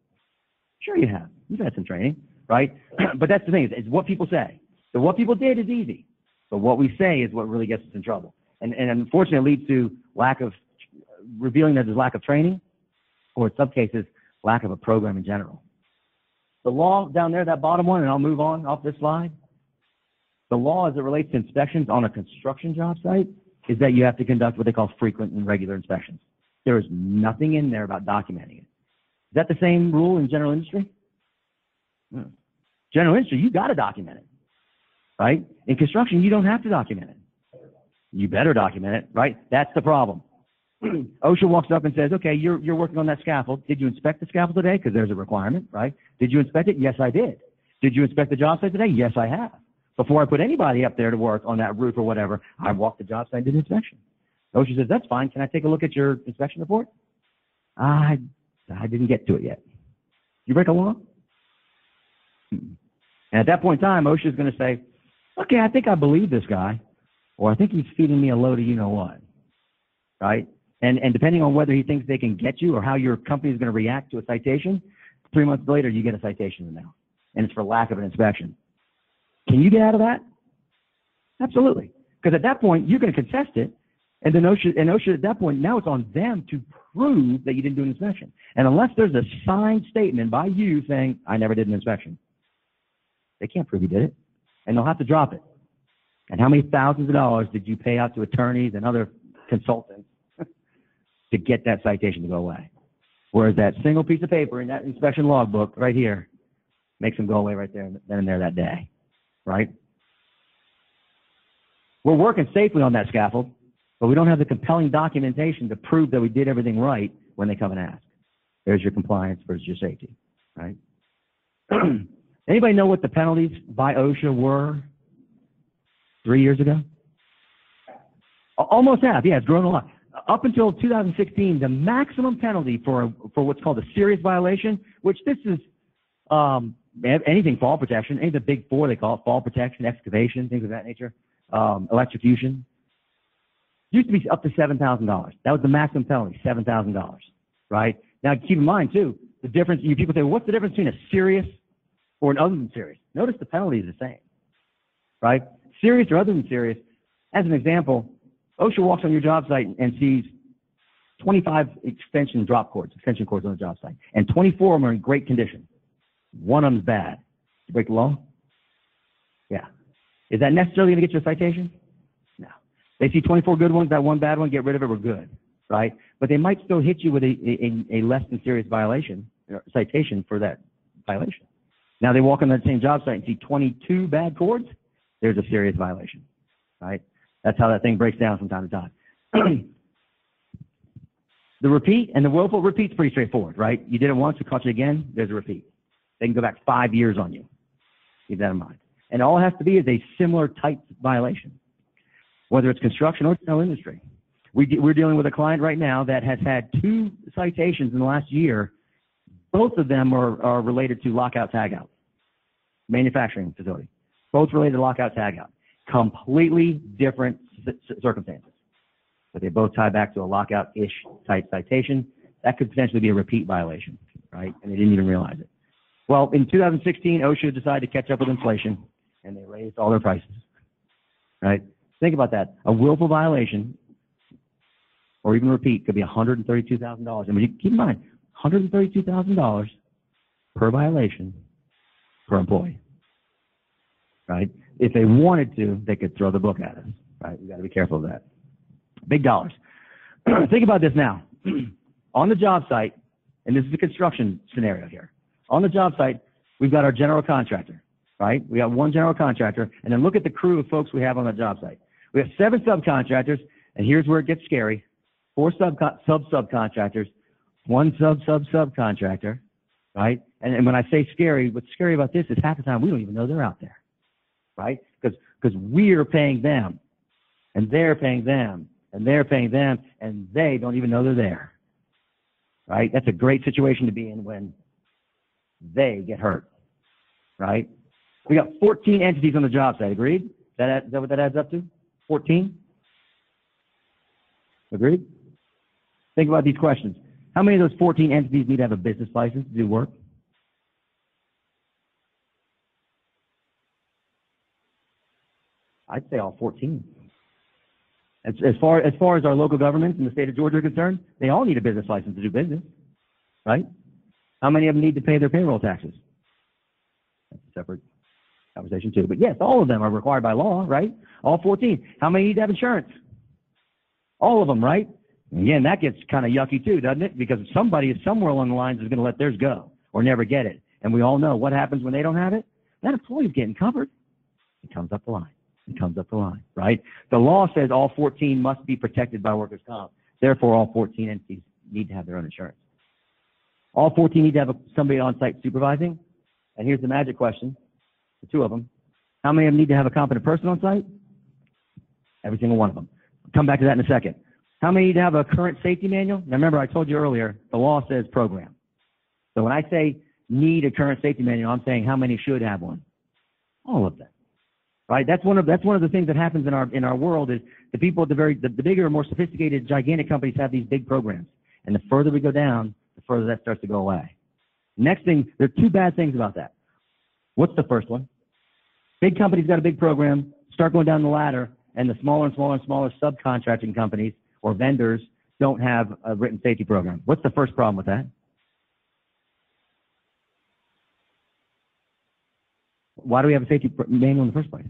Sure you have. You've had some training, right? But that's the thing, is what people say. So what people did is easy, but what we say is what really gets us in trouble. And unfortunately, it leads to revealing that there's lack of training, or in some cases, lack of a program in general. The law down there, that bottom one, and I'll move on off this slide. The law as it relates to inspections on a construction job site is that you have to conduct what they call frequent and regular inspections. There is nothing in there about documenting it. Is that the same rule in general industry? No. General industry, you got to document it, right? In construction, you don't have to document it. You better document it, right? That's the problem. OSHA walks up and says, okay, you're working on that scaffold. Did you inspect the scaffold today? Because there's a requirement, right? Did you inspect it? Yes, I did. Did you inspect the job site today? Yes, I have. Before I put anybody up there to work on that roof or whatever, I walked the job site and did an inspection. OSHA says, that's fine. Can I take a look at your inspection report? I didn't get to it yet. You break a law? And at that point in time, OSHA is going to say, okay, I think I believe this guy, or I think he's feeding me a load of you-know-what, right? And depending on whether he thinks they can get you or how your company is going to react to a citation, 3 months later, you get a citation in the mail, and it's for lack of an inspection. Can you get out of that? Absolutely. Because at that point, you're going to contest it, and then OSHA at that point, now it's on them to prove that you didn't do an inspection. And unless there's a signed statement by you saying, I never did an inspection, they can't prove you did it, and they'll have to drop it. And how many thousands of dollars did you pay out to attorneys and other consultants to get that citation to go away? Whereas that single piece of paper in that inspection logbook right here makes them go away right there, then and there that day, right? We're working safely on that scaffold, but we don't have the compelling documentation to prove that we did everything right when they come and ask. There's your compliance versus your safety, right? Anybody know what the penalties by OSHA were 3 years ago? Almost half. Yeah, it's grown a lot. Up until 2016, the maximum penalty for what's called a serious violation, which this is anything fall protection, any of the big four they call it, fall protection, excavation, things of that nature, electrocution, used to be up to $7,000. That was the maximum penalty, $7,000, right? Now, keep in mind, too, the difference, people say, well, what's the difference between a serious or an other than serious? Notice the penalty is the same, right? Serious or other than serious. As an example, OSHA walks on your job site and sees 25 extension cords on the job site, and 24 of them are in great condition. One of them's bad. Did you break the law? Yeah. Is that necessarily going to get you a citation? No. They see 24 good ones, that one bad one, get rid of it, we're good, right? But they might still hit you with a less than serious violation, or citation for that violation. Now they walk on that same job site and see 22 bad cords, there's a serious violation, right? That's how that thing breaks down from time to time. The repeat and the willful repeat's pretty straightforward, right? You did it once, we caught you again, there's a repeat. They can go back 5 years on you. Keep that in mind. And all it has to be is a similar type violation, whether it's construction or no industry. We're dealing with a client right now that has had 2 citations in the last year. Both of them are related to lockout tagout, manufacturing facility. Both related to lockout tagout. Completely different circumstances. But they both tie back to a lockout-ish type citation. That could potentially be a repeat violation, right? And they didn't even realize it. Well, in 2016, OSHA decided to catch up with inflation, and they raised all their prices, right? Think about that. A willful violation, or even repeat, could be $132,000. And keep in mind, $132,000 per violation per employee, right? If they wanted to, they could throw the book at us, right? We've got to be careful of that. Big dollars. Think about this now. On the job site, and this is a construction scenario here. On the job site, we've got our general contractor, right? We got one general contractor, and then look at the crew of folks we have on the job site. We have 7 subcontractors, and here's where it gets scary. 4 subcontractors, 1 subcontractor, right? And when I say scary, what's scary about this is half the time we don't even know they're out there, right? Because we're paying them, and they're paying them, and they're paying them, and they don't even know they're there, right? That's a great situation to be in when they get hurt, right? We got 14 entities on the job site. Agreed? Is that what that adds up to? 14? Agreed? Think about these questions. How many of those 14 entities need to have a business license to do work? I'd say all 14. As far as our local governments in the state of Georgia are concerned, they all need a business license to do business, right? How many of them need to pay their payroll taxes? That's a separate conversation too. But yes, all of them are required by law, right? All 14. How many need to have insurance? All of them, right? And again, that gets kind of yucky too, doesn't it? Because somebody somewhere along the lines is going to let theirs go or never get it. And we all know what happens when they don't have it. That employee's getting covered. It comes up the line. It comes up the line, right? The law says all 14 must be protected by workers' comp. Therefore, all 14 entities need to have their own insurance. All 14 need to have somebody on site supervising. And here's the magic question, the 2 of them. How many of them need to have a competent person on site? Every single one of them. I'll come back to that in a second. How many need to have a current safety manual? Now remember, I told you earlier, the law says program. So when I say need a current safety manual, I'm saying how many should have one? All of them. Right? That's one of the things that happens in our world is the people at the bigger, more sophisticated, gigantic companies have these big programs. And the further we go down, the further that starts to go away. Next thing, there are 2 bad things about that. What's the first one? Big companies got a big program, start going down the ladder, and the smaller and smaller and smaller subcontracting companies or vendors don't have a written safety program. What's the first problem with that? Why do we have a safety manual in the first place?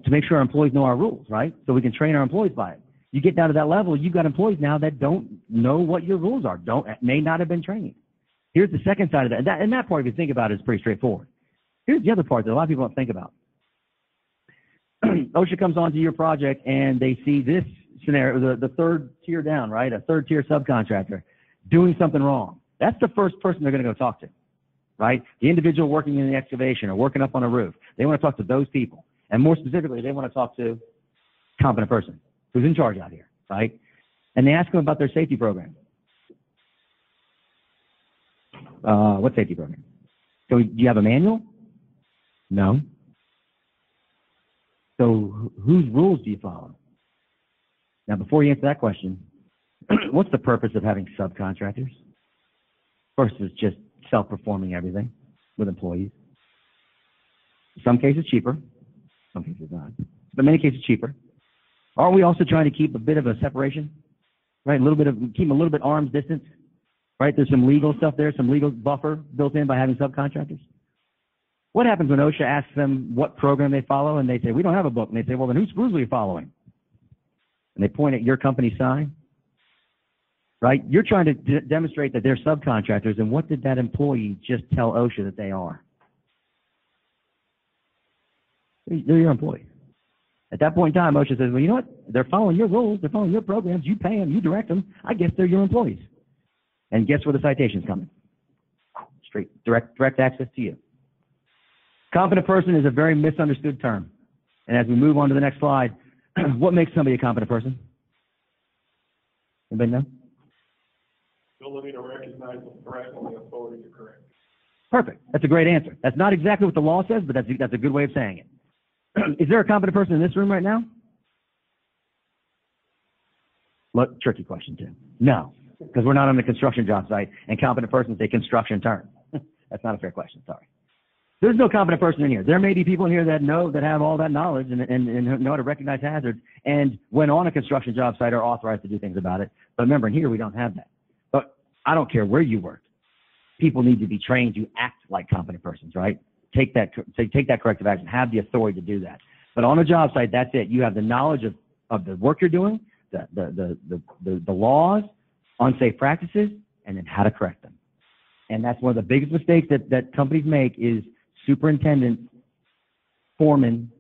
To make sure our employees know our rules, right? So we can train our employees by it. You get down to that level, you've got employees now that don't know what your rules are, may not have been trained. Here's the second side of that. And that part, if you think about it, is pretty straightforward. Here's the other part that a lot of people don't think about. OSHA comes onto your project and they see this scenario, the third tier down, right? A third tier subcontractor doing something wrong. That's the first person they're going to go talk to, right? The individual working in the excavation or working up on a roof. They want to talk to those people. And more specifically, they want to talk to a competent person who's in charge out here, right? And they ask them about their safety program. What safety program? So do you have a manual? No. So whose rules do you follow? Now, before you answer that question, what's the purpose of having subcontractors versus just self-performing everything with employees? In some cases cheaper, some cases not, but in many cases cheaper. Aren't we also trying to keep a bit of a separation, right? Keep a little bit arm's distance, right? There's some legal stuff there, some legal buffer built in by having subcontractors. What happens when OSHA asks them what program they follow and they say, we don't have a book? And they say, well, then whose rules are you following? And they point at your company sign, right? You're trying to demonstrate that they're subcontractors, and what did that employee just tell OSHA that they are? They're your employees. At that point in time, OSHA says, well, you know what? They're following your rules. They're following your programs. You pay them. You direct them. I guess they're your employees. And guess where the citation's coming? Straight, direct access to you. Competent person is a very misunderstood term. And as we move on to the next slide, what makes somebody a competent person? Anybody know? Ability to recognize the threat and the authority to correct. Perfect. That's a great answer. That's not exactly what the law says, but that's a good way of saying it. Is there a competent person in this room right now? Look, tricky question too. No, because we're not on the construction job site, and competent person is a construction term. That's not a fair question. Sorry. There's no competent person in here. There may be people in here that have all that knowledge and know how to recognize hazards, and when on a construction job site are authorized to do things about it. But remember, in here we don't have that. But I don't care where you work. People need to be trained to act like competent persons, right? Take that corrective action. Have the authority to do that. But on a job site, that's it. You have the knowledge of the work you're doing, the laws, unsafe practices, and then how to correct them. And that's one of the biggest mistakes that companies make is superintendents, foremen,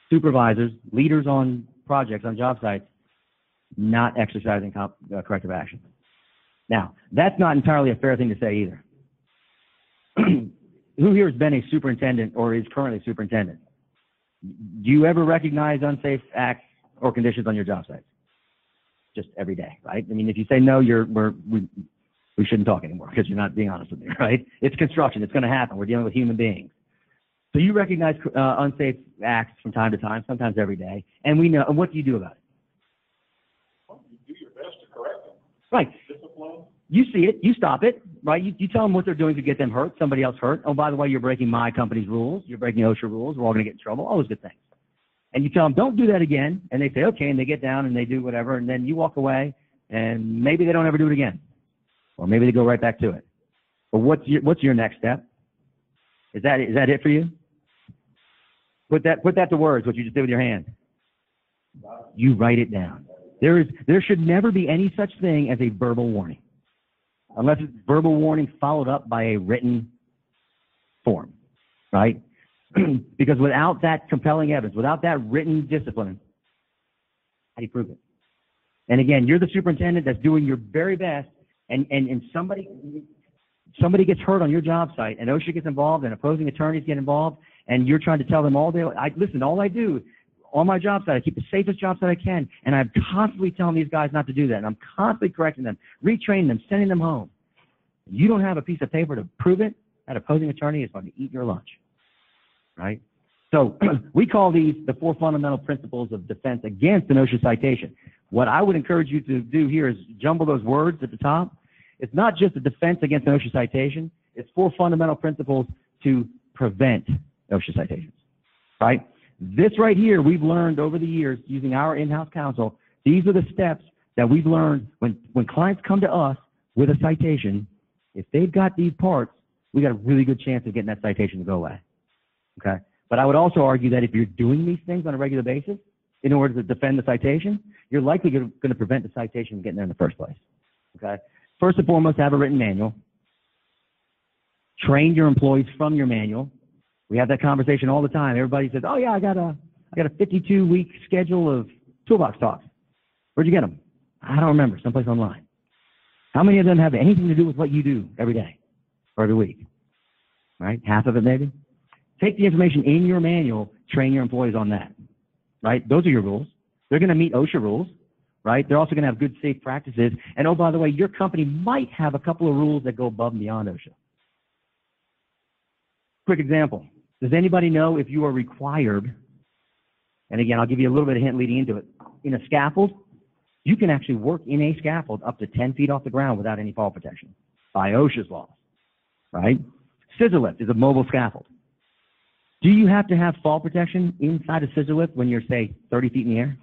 supervisors, leaders on projects, on job sites, not exercising corrective action. Now, that's not entirely a fair thing to say either. Who here has been a superintendent or is currently a superintendent? Do you ever recognize unsafe acts or conditions on your job sites? Just every day, right? I mean, if you say no, we shouldn't talk anymore because you're not being honest with me, right? It's construction. It's going to happen. We're dealing with human beings. So you recognize unsafe acts from time to time, sometimes every day, and we know. And what do you do about it? Well, you do your best to correct them. Right. Discipline. You see it. You stop it, right? You tell them what they're doing to get them hurt, somebody else hurt. Oh, by the way, you're breaking my company's rules. You're breaking OSHA rules. We're all going to get in trouble. All those good things. And you tell them, don't do that again. And they say, okay, and they get down and they do whatever. And then you walk away, and maybe they don't ever do it again. Or maybe they go right back to it. But what's your next step? Is that it for you? Put that to words, what you just did with your hand. You write it down. There should never be any such thing as a verbal warning, unless it's verbal warning followed up by a written form, right? Because without that compelling evidence, without that written discipline, how do you prove it? And again, you're the superintendent that's doing your very best, and somebody gets hurt on your job site, and OSHA gets involved, and opposing attorneys get involved, and you're trying to tell them all day, listen, all I do on my job site, I keep the safest job site I can, and I'm constantly telling these guys not to do that, and I'm constantly correcting them, retraining them, sending them home. You don't have a piece of paper to prove it, that opposing attorney is going to eat your lunch, right? So we call these the 4 fundamental principles of defense against an OSHA citation. What I would encourage you to do here is jumble those words at the top. It's not just a defense against an OSHA citation. It's 4 fundamental principles to prevent OSHA citations, right? This right here, we've learned over the years using our in-house counsel. These are the steps that we've learned when clients come to us with a citation. If they've got these parts, we got a really good chance of getting that citation to go away, okay? But I would also argue that if you're doing these things on a regular basis in order to defend the citation, you're likely going to prevent the citation from getting there in the first place, okay? First and foremost, have a written manual. Train your employees from your manual. We have that conversation all the time. Everybody says, oh yeah, I got a 52-week schedule of toolbox talks. Where'd you get them? I don't remember, someplace online. How many of them have anything to do with what you do every day or every week? Right? Half of it maybe? Take the information in your manual, train your employees on that. Right? Those are your rules. They're going to meet OSHA rules. Right? They're also going to have good, safe practices. And oh, by the way, your company might have a couple of rules that go above and beyond OSHA. Quick example. Does anybody know if you are required, and again, I'll give you a little bit of hint leading into it, in a scaffold, you can actually work in a scaffold up to 10 feet off the ground without any fall protection by OSHA's law, right? Scissor lift is a mobile scaffold. Do you have to have fall protection inside a scissor lift when you're, say, 30 feet in the air?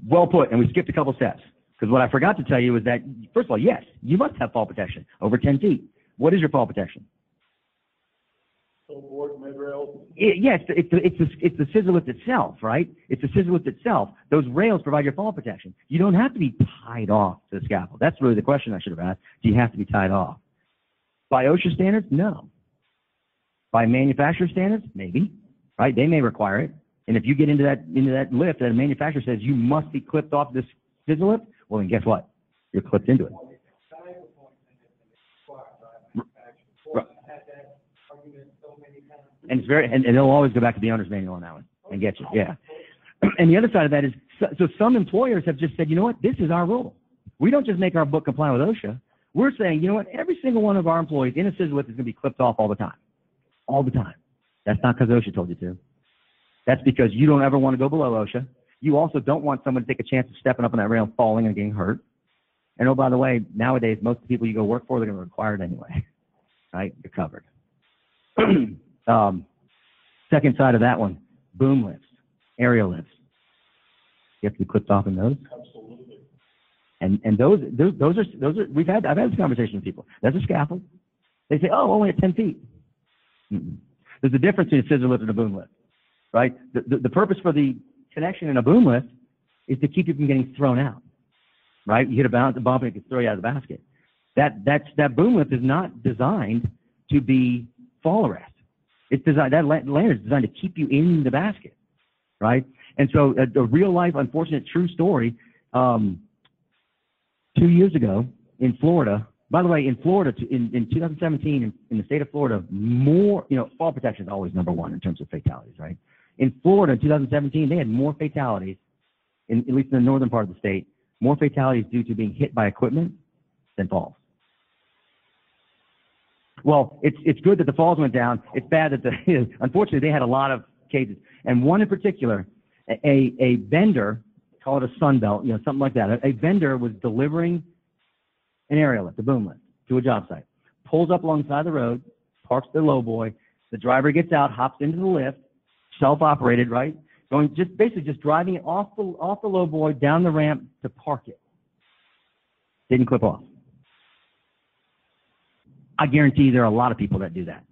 Well put, and we skipped a couple steps. Because what I forgot to tell you is that, first of all, yes, you must have fall protection over 10 feet. What is your fall protection? Board, mid rails. Yes, it's the scissor lift itself, right? It's the scissor lift itself. Those rails provide your fall protection. You don't have to be tied off to the scaffold. That's really the question I should have asked. Do you have to be tied off? By OSHA standards, no. By manufacturer standards, maybe, right? They may require it. And if you get into that lift that a manufacturer says you must be clipped off this scissor lift, well, then guess what? You're clipped into it. Right. And it's and they'll always go back to the owner's manual on that one and get you. Yeah. And the other side of that is, so some employers have just said, you know what? This is our rule. We don't just make our book comply with OSHA. We're saying, you know what? Every single one of our employees in a scissor lift is going to be clipped off all the time. All the time. That's not because OSHA told you to. That's because you don't ever want to go below OSHA. You also don't want someone to take a chance of stepping up on that rail, falling, and getting hurt. And oh, by the way, nowadays, most of the people you go work for, they're going to require it anyway. Right? You're covered. Second side of that one, boom lifts, aerial lifts. You have to be clipped off in those. Absolutely. And those are, I've had this conversation with people. That's a scaffold. They say, oh, only at 10 feet. Mm-mm. There's a difference between a scissor lift and a boom lift, right? The purpose for the connection in a boom lift is to keep you from getting thrown out, right? You hit a bump and it can throw you out of the basket. That boom lift is not designed to be fall arrest. It's designed, that lanyard is designed to keep you in the basket, right? And so a real life, unfortunate, true story, 2 years ago in Florida, by the way, in Florida, in 2017, in the state of Florida, more, fall protection is always number one in terms of fatalities, right? In Florida, in 2017, they had more fatalities, at least in the northern part of the state, more fatalities due to being hit by equipment than falls. Well, it's good that the falls went down. It's bad that unfortunately, they had a lot of cases. And one in particular, a vendor, call it a Sunbelt, something like that. A vendor was delivering an aerial lift, a boom lift, to a job site. Pulls up alongside the road, parks the lowboy. The driver gets out, hops into the lift, self-operated, right? Basically just driving it off the lowboy down the ramp to park it. Didn't clip off. I guarantee there are a lot of people that do that.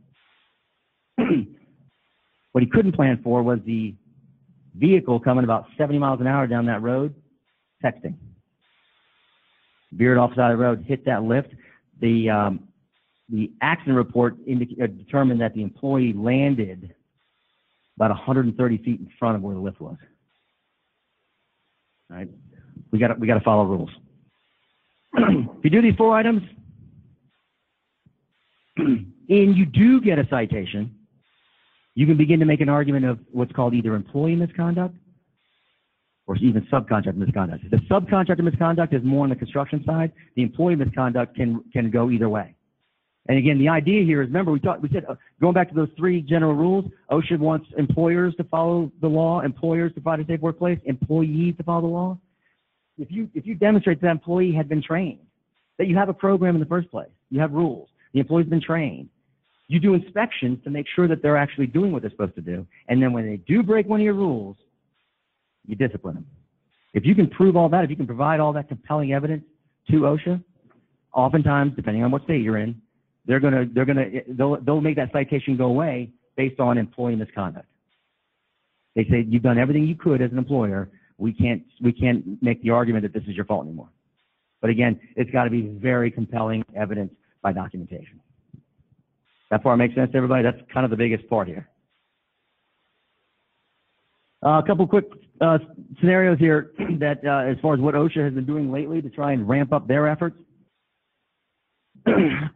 What he couldn't plan for was the vehicle coming about 70 miles an hour down that road, texting. Veered off the side of the road, hit that lift. The accident report determined that the employee landed about 130 feet in front of where the lift was. All right? We got to follow rules. If you do these 4 items, and you do get a citation, you can begin to make an argument of what's called either employee misconduct or even subcontractor misconduct. The subcontractor misconduct is more on the construction side. The employee misconduct can go either way. And again, the idea here is, remember, we said, going back to those 3 general rules, OSHA wants employers to follow the law, employers to provide a safe workplace, employees to follow the law. If you demonstrate that employee had been trained, that you have a program in the first place, you have rules, the employee's been trained, you do inspections to make sure that they're actually doing what they're supposed to do, and then when they do break one of your rules, you discipline them. If you can prove all that, if you can provide all that compelling evidence to OSHA, oftentimes, depending on what state you're in, they'll make that citation go away based on employee misconduct. They say you've done everything you could as an employer, we can't make the argument that this is your fault anymore. But again, it's got to be very compelling evidence by documentation. That part makes sense to everybody? That's kind of the biggest part here. A couple quick scenarios here that as far as what OSHA has been doing lately to try and ramp up their efforts.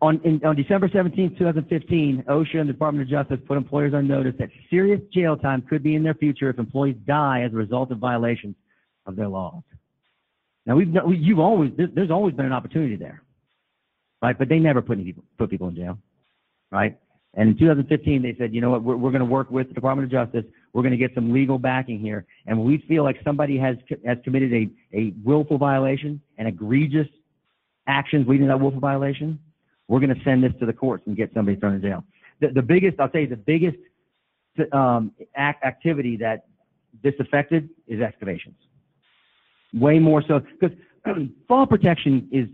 On December 17, 2015, OSHA and the Department of Justice put employers on notice that serious jail time could be in their future if employees die as a result of violations of their laws. Now, there's always been an opportunity there, right? But they never put people in jail, right? And in 2015, they said, you know what, we're going to work with the Department of Justice. We're going to get some legal backing here. And when we feel like somebody has committed a willful violation and egregious actions leading to that willful violation, we're going to send this to the courts and get somebody thrown in jail. The biggest activity that this affected is excavations. Way more so, because fall protection is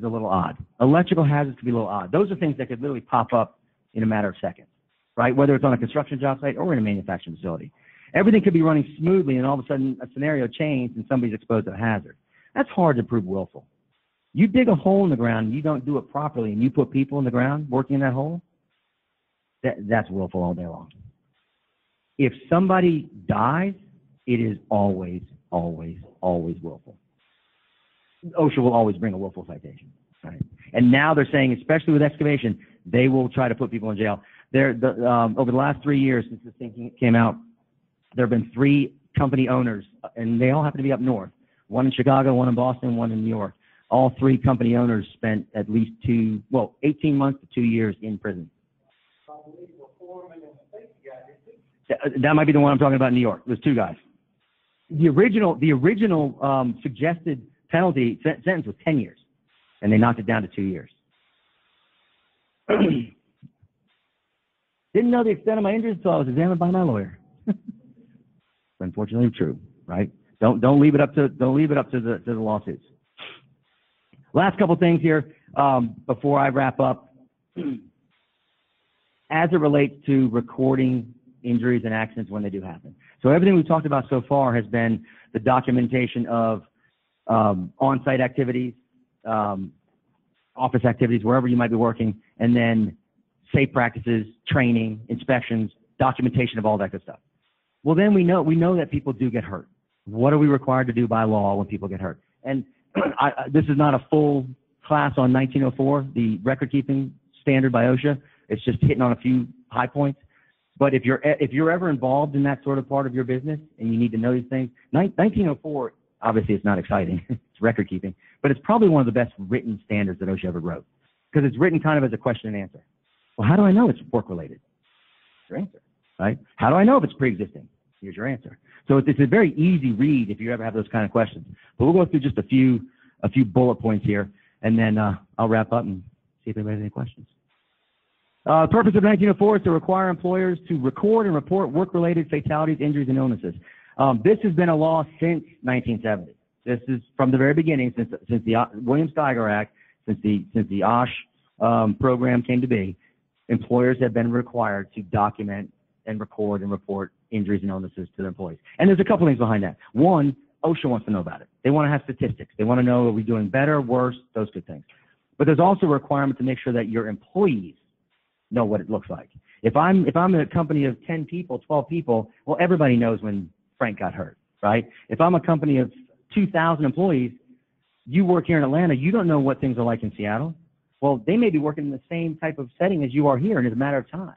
a little odd. Electrical hazards can be a little odd. Those are things that could literally pop up in a matter of seconds, right? Whether it's on a construction job site or in a manufacturing facility. Everything could be running smoothly and all of a sudden a scenario changed and somebody's exposed to a hazard. That's hard to prove willful. You dig a hole in the ground and you don't do it properly and you put people in the ground working in that hole, that's willful all day long. If somebody dies, it is always, always, always willful. OSHA will always bring a willful citation, right? And now they're saying, especially with excavation, they will try to put people in jail. Over the last 3 years since this thing came out, there have been 3 company owners, and they all happen to be up north. One in Chicago, one in Boston, one in New York. All 3 company owners spent at least 18 months to 2 years in prison. That might be the one I'm talking about in New York. There's 2 guys. The original suggested penalty sentence was 10 years, and they knocked it down to 2 years. Didn't know the extent of my injuries until I was examined by my lawyer. Unfortunately, true, right? Don't leave it up to the lawsuits. Last couple things here before I wrap up. As it relates to recording injuries and accidents when they do happen. So everything we've talked about so far has been the documentation of on-site activities, office activities, wherever you might be working, and then safe practices, training, inspections, documentation of all that good stuff. Well, then we know that people do get hurt. What are we required to do by law when people get hurt? And this is not a full class on 1904, the record-keeping standard by OSHA. It's just hitting on a few high points. But if you're ever involved in that sort of part of your business and you need to know these things, 1904, obviously it's not exciting. It's record-keeping. But it's probably one of the best written standards that OSHA ever wrote because it's written kind of as a question and answer. Well, how do I know it's work-related? Your answer, right? How do I know if it's pre-existing? Here's your answer. So it's a very easy read if you ever have those kind of questions. But we'll go through just a few bullet points here, and then I'll wrap up and see if anybody has any questions. The purpose of 1904 is to require employers to record and report work-related fatalities, injuries, and illnesses. This has been a law since 1970. This is from the very beginning, since the Williams-Steiger Act, since the OSH program came to be. Employers have been required to document and record and report injuries and illnesses to their employees. And there's a couple things behind that. One, OSHA wants to know about it. They want to have statistics. They want to know, are we doing better, worse, those good things. But there's also a requirement to make sure that your employees know what it looks like. If I'm a company of 10 people, 12 people, well, everybody knows when Frank got hurt, right? If I'm a company of 2,000 employees, you work here in Atlanta, you don't know what things are like in Seattle. Well, they may be working in the same type of setting as you are here, and it's a matter of time.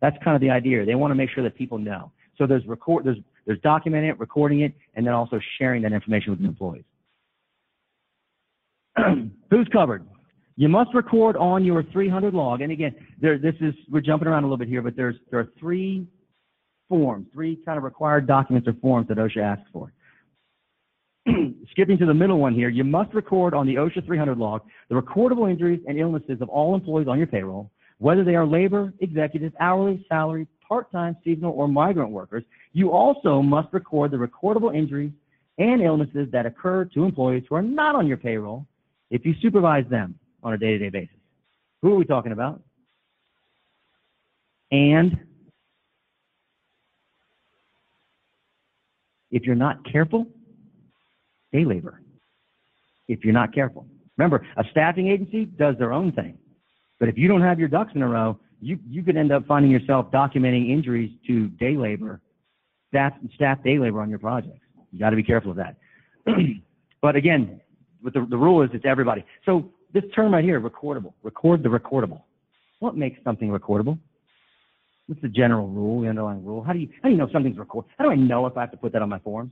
That's kind of the idea. They want to make sure that people know. So there's documenting it, recording it, and then also sharing that information with the employees. Who's covered? You must record on your 300 log. And again, we're jumping around a little bit here, but there are 3 forms, 3 kind of required documents or forms that OSHA asks for. Skipping to the middle one here, you must record on the OSHA 300 log the recordable injuries and illnesses of all employees on your payroll, whether they are labor, executive, hourly, salary, part-time, seasonal, or migrant workers. You also must record the recordable injuries and illnesses that occur to employees who are not on your payroll if you supervise them on a day-to-day basis. Who are we talking about? And if you're not careful, day labor if you're not careful. Remember, a staffing agency does their own thing. But if you don't have your ducks in a row, you could end up finding yourself documenting injuries to day labor, staff day labor on your projects. You got to be careful of that. But again, with the rule is it's everybody. So this term right here, recordable, record the recordable. What makes something recordable? What's the general rule, the underlying rule? How do you know if something's recorded? How do I know if I have to put that on my form?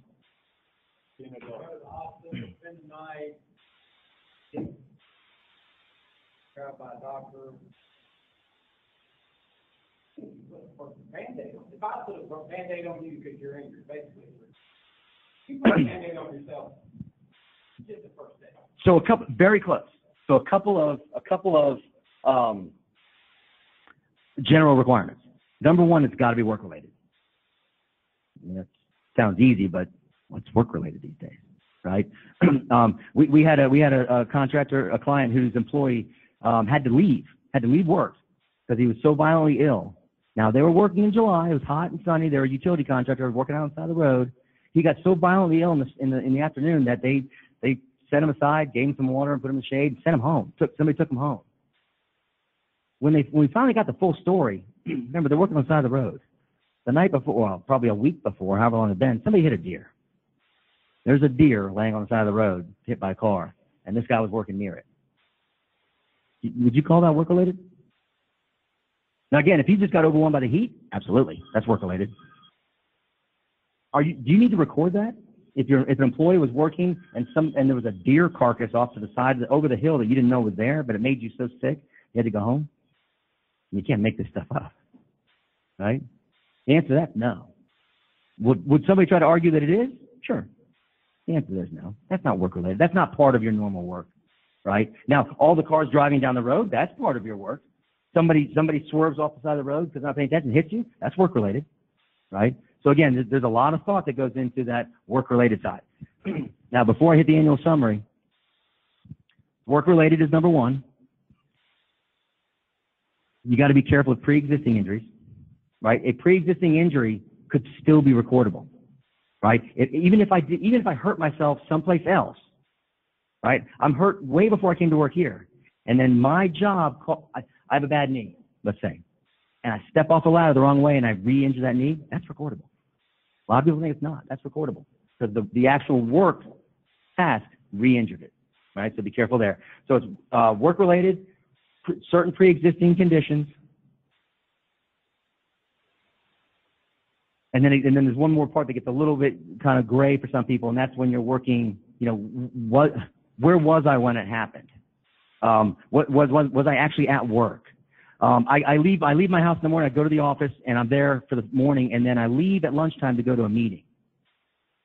By a doctor. Band-Aid. If I put a Band-Aid on you because you're injured, basically, you put a Band-Aid on yourself. Just the first step. So a couple, very close. So a couple of general requirements. Number one, it's got to be work related. That sounds easy, but what's work related these days, right? We had a contractor, a client whose employee had to leave work because he was so violently ill. Now, they were working in July. It was hot and sunny. They were a utility contractor working out on the side of the road. He got so violently ill in the afternoon that they set him aside, gave him some water, and put him in the shade, and sent him home. Somebody took him home. When we finally got the full story, remember, they're working on the side of the road. The night before, well, probably a week before, however long it's been, somebody hit a deer. There's a deer laying on the side of the road, hit by a car, and this guy was working near it. Would you call that work-related? Now, again, if he just got overwhelmed by the heat, absolutely, that's work-related. Do you need to record that? If an employee was working and there was a deer carcass off to the side, over the hill that you didn't know was there, but it made you so sick, you had to go home? You can't make this stuff up, right? The answer to that, no. Would somebody try to argue that it is? Sure. The answer there is no. That's not work-related. That's not part of your normal work, right? Now, all the cars driving down the road, that's part of your work. Somebody swerves off the side of the road because not paying attention, hits you, that's work-related, right? So again, there's a lot of thought that goes into that work-related side. Now, before I hit the annual summary, work-related is number one. You got to be careful of pre-existing injuries, right? A pre-existing injury could still be recordable, right? Even if I hurt myself someplace else, right? I'm hurt way before I came to work here, and then my job, I have a bad knee, let's say, and I step off the ladder the wrong way and I re-injure that knee, that's recordable. A lot of people think it's not. That's recordable because the actual work task re-injured it, right? So be careful there. So it's work-related, certain pre-existing conditions, and then there's one more part that gets a little bit kind of gray for some people, and that's when you're working. Where was I when it happened? Was I actually at work? I leave my house in the morning. I go to the office, and I'm there for the morning, and then I leave at lunchtime to go to a meeting.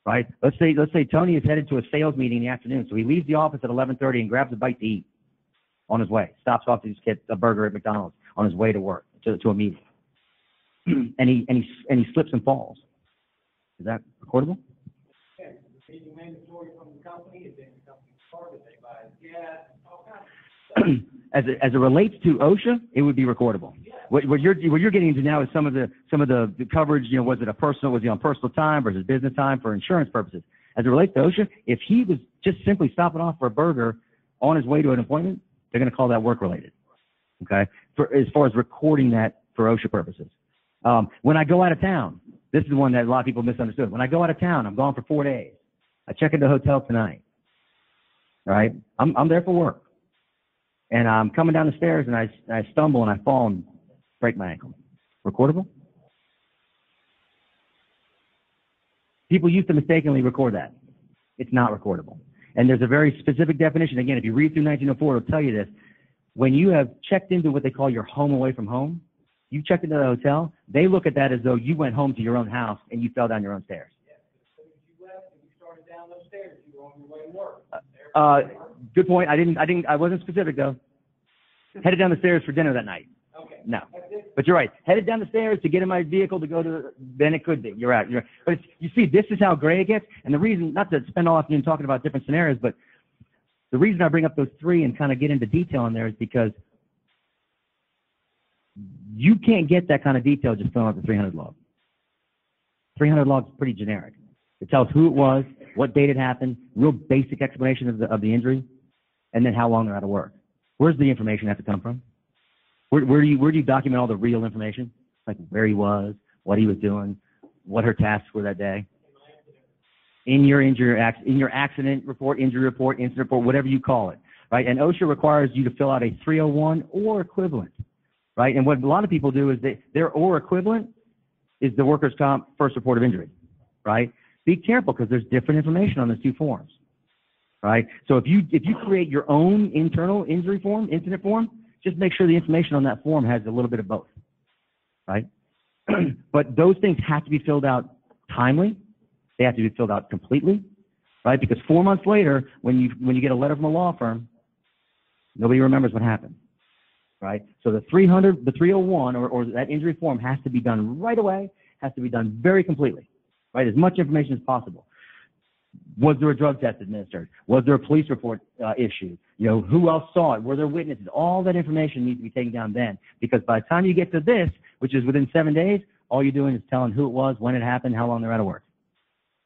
Right? Let's say Tony is headed to a sales meeting in the afternoon, so he leaves the office at 11:30 and grabs a bite to eat on his way. Stops off to just get a burger at McDonald's on his way to work to a meeting, and he slips and falls. Is that recordable? Yeah, meeting mandatory from the company, is in the company's part, if they buy gas, all kinds of stuff. As it relates to OSHA, it would be recordable. What you're getting into now is some of the coverage. Was he on personal time versus business time for insurance purposes? As it relates to OSHA, if he was just simply stopping off for a burger on his way to an appointment, they're going to call that work related. Okay, as far as recording that for OSHA purposes. When I go out of town, this is the one that a lot of people misunderstood. When I go out of town, I'm gone for 4 days. I check into a hotel tonight. Right, I'm there for work. And I'm coming down the stairs and I stumble and I fall and break my ankle. Recordable? People used to mistakenly record that. It's not recordable. And there's a very specific definition. Again, if you read through 1904, it'll tell you this. When you have checked into what they call your home away from home, you checked into the hotel, they look at that as though you went home to your own house and you fell down your own stairs. Yeah, so if you left and you started down those stairs, you were on your way to work. Good point. I wasn't specific though. Headed down the stairs for dinner that night. Okay. No. But you're right. Headed down the stairs to get in my vehicle to go to, then it could be. You're right. But you see, this is how gray it gets. And the reason, not to spend all afternoon talking about different scenarios, but the reason I bring up those three and kind of get into detail in there is because you can't get that kind of detail just filling out the 300 log. 300 log is pretty generic. It tells who it was, what date it happened, real basic explanation of the injury, and then how long they're out of work. Where's the information have to come from? Where do you document all the real information? Like where he was, what he was doing, what her tasks were that day? In your accident report, injury report, incident report, whatever you call it, right? And OSHA requires you to fill out a 301 or equivalent, right? And what a lot of people do is their or equivalent is the workers' comp first report of injury, right? Be careful because there's different information on those two forms, right? So if you create your own internal injury form, incident form, just make sure the information on that form has a little bit of both, right? But those things have to be filled out timely. They have to be filled out completely, right? Because 4 months later, when you get a letter from a law firm, nobody remembers what happened, right? So the 301 or that injury form has to be done right away, has to be done very completely, right? As much information as possible. Was there a drug test administered? Was there a police report issued? You know, who else saw it? Were there witnesses? All that information needs to be taken down then, because by the time you get to this, which is within 7 days, all you're doing is telling who it was, when it happened, how long they're out of work.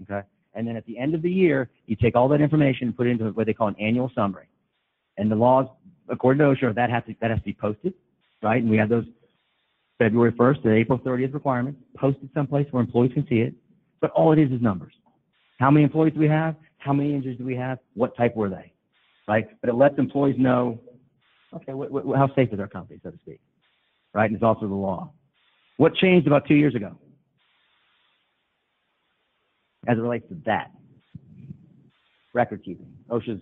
Okay? And then at the end of the year, you take all that information and put it into what they call an annual summary. And the laws, according to OSHA, that has to be posted, right? And we have those February 1st to April 30th requirements, posted someplace where employees can see it. But all it is numbers. How many employees do we have? How many injuries do we have? What type were they? Right? But it lets employees know, okay, how safe is our company, so to speak. Right? And it's also the law. What changed about 2 years ago as it relates to that? Record keeping. OSHA's,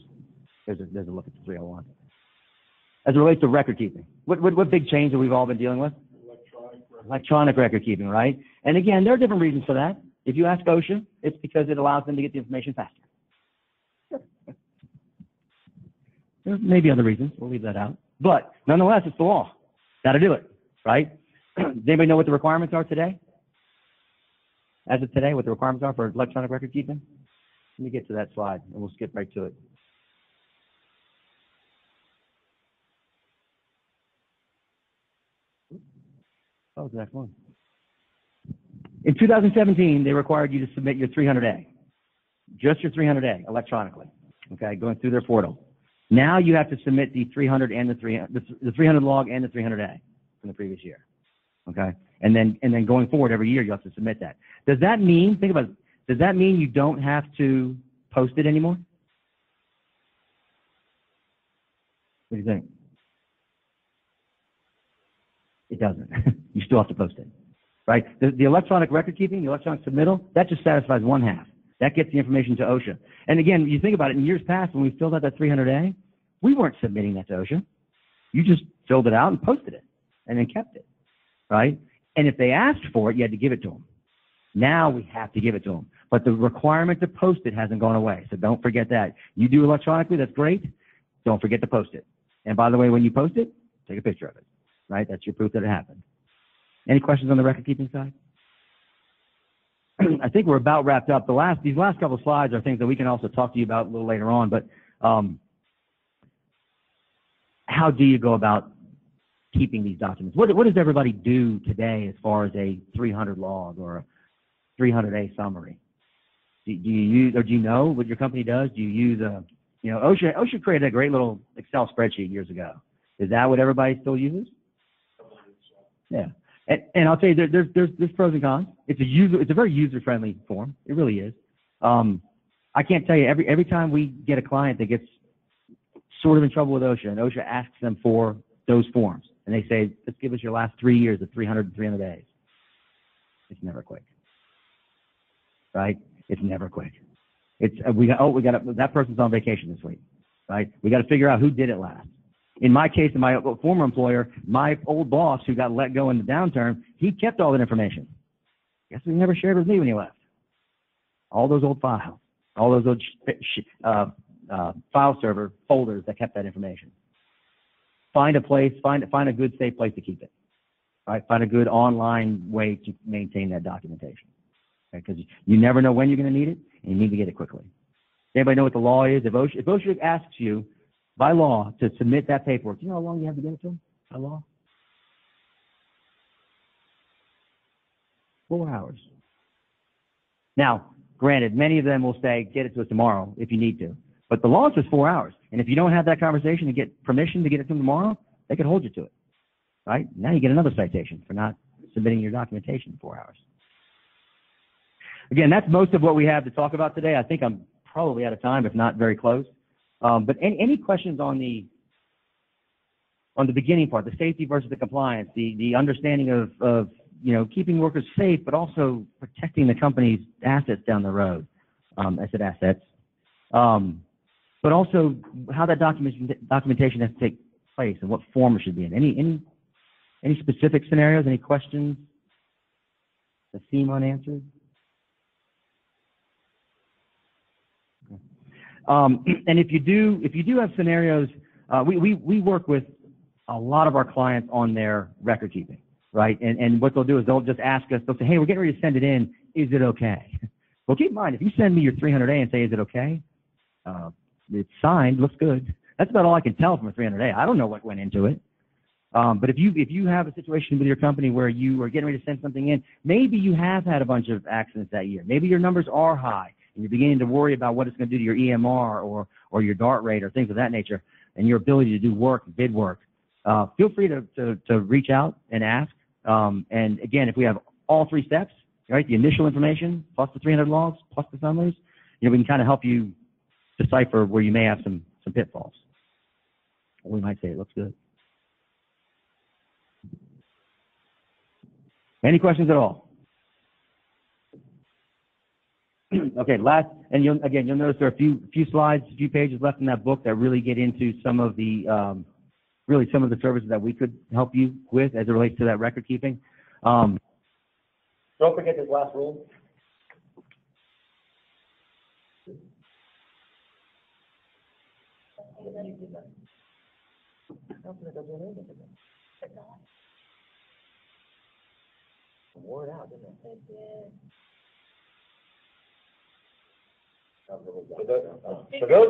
there's a look at the 301. As it relates to record keeping, what big change that we've all been dealing with? Electronic record keeping, right? And again, there are different reasons for that. If you ask OSHA, it's because it allows them to get the information faster. There may be other reasons. We'll leave that out. But nonetheless, it's the law. Got to do it, right? Does anybody know what the requirements are today? As of today, what the requirements are for electronic record keeping? Let me get to that slide, and we'll skip right to it. That was the next one. In 2017, they required you to submit your 300A, just your 300A electronically, okay, going through their portal. Now you have to submit the 300 and the 300 log and the 300A from the previous year, okay? And then going forward every year you have to submit that. Does that mean, think about it, does that mean you don't have to post it anymore? What do you think? It doesn't. You still have to post it. Right? The electronic record keeping, the electronic submittal, that just satisfies one half. That gets the information to OSHA. And again, you think about it, in years past when we filled out that 300A, we weren't submitting that to OSHA. You just filled it out and posted it and then kept it. Right? And if they asked for it, you had to give it to them. Now we have to give it to them. But the requirement to post it hasn't gone away. So don't forget that. You do electronically, that's great. Don't forget to post it. And by the way, when you post it, take a picture of it. Right? That's your proof that it happened. Any questions on the record-keeping side? I think we're about wrapped up. These last couple of slides are things that we can also talk to you about a little later on, but how do you go about keeping these documents? What does everybody do today as far as a 300 log or a 300A summary? Do you use, or do you know what your company does? Do you use OSHA created a great little Excel spreadsheet years ago. Is that what everybody still uses? Yeah. And I'll tell you, there's pros and cons. It's a very user-friendly form. It really is. I can't tell you, every time we get a client that gets sort of in trouble with OSHA, and OSHA asks them for those forms, and they say, let's give us your last 3 years of 300 and 300 days. It's never quick. Right? It's never quick. That person's on vacation this week. Right? We got to figure out who did it last. In my case, in my former employer, my old boss who got let go in the downturn, he kept all that information. Guess he never shared with me when he left. All those old files, all those old file server folders that kept that information. Find a place, find a good, safe place to keep it. Right? Find a good online way to maintain that documentation. Because you never know when you're going to need it, and you need to get it quickly. Anybody know what the law is? If OSHA asks you, by law, to submit that paperwork, do you know how long you have to get it to them? By law? 4 hours. Now, Granted, many of them will say, get it to us tomorrow if you need to. But the law says 4 hours. And if you don't have that conversation and get permission to get it to them tomorrow, they can hold you to it. Right? Now you get another citation for not submitting your documentation in 4 hours. Again, that's most of what we have to talk about today. I think I'm probably out of time, if not very close. But any questions on the beginning part, the safety versus the compliance, the understanding of keeping workers safe, but also protecting the company's assets down the road, asset assets, but also how that documentation has to take place and what form it should be in. Any specific scenarios? Any questions that seem unanswered? And if you do have scenarios, we work with a lot of our clients on their record keeping, right? And what they'll do is they'll just ask us, they'll say, hey, we're getting ready to send it in. Is it okay? Well, keep in mind, if you send me your 300A and say, is it okay? It's signed, looks good. That's about all I can tell from a 300A. I don't know what went into it. But if you have a situation with your company where you are getting ready to send something in, maybe you have had a bunch of accidents that year. Maybe your numbers are high and you're beginning to worry about what it's going to do to your EMR or your DART rate or things of that nature and your ability to do work, bid work. Feel free to reach out and ask. And again, if we have all three steps, right, the initial information plus the 300 logs plus the summaries, we can kind of help you decipher where you may have some pitfalls. Or we might say it looks good. Any questions at all? Okay, last, and you'll notice there are a few slides, a few pages left in that book that really get into some of the services that we could help you with as it relates to that record keeping. Don't forget this last rule. Wore it out, didn't it? It did. For those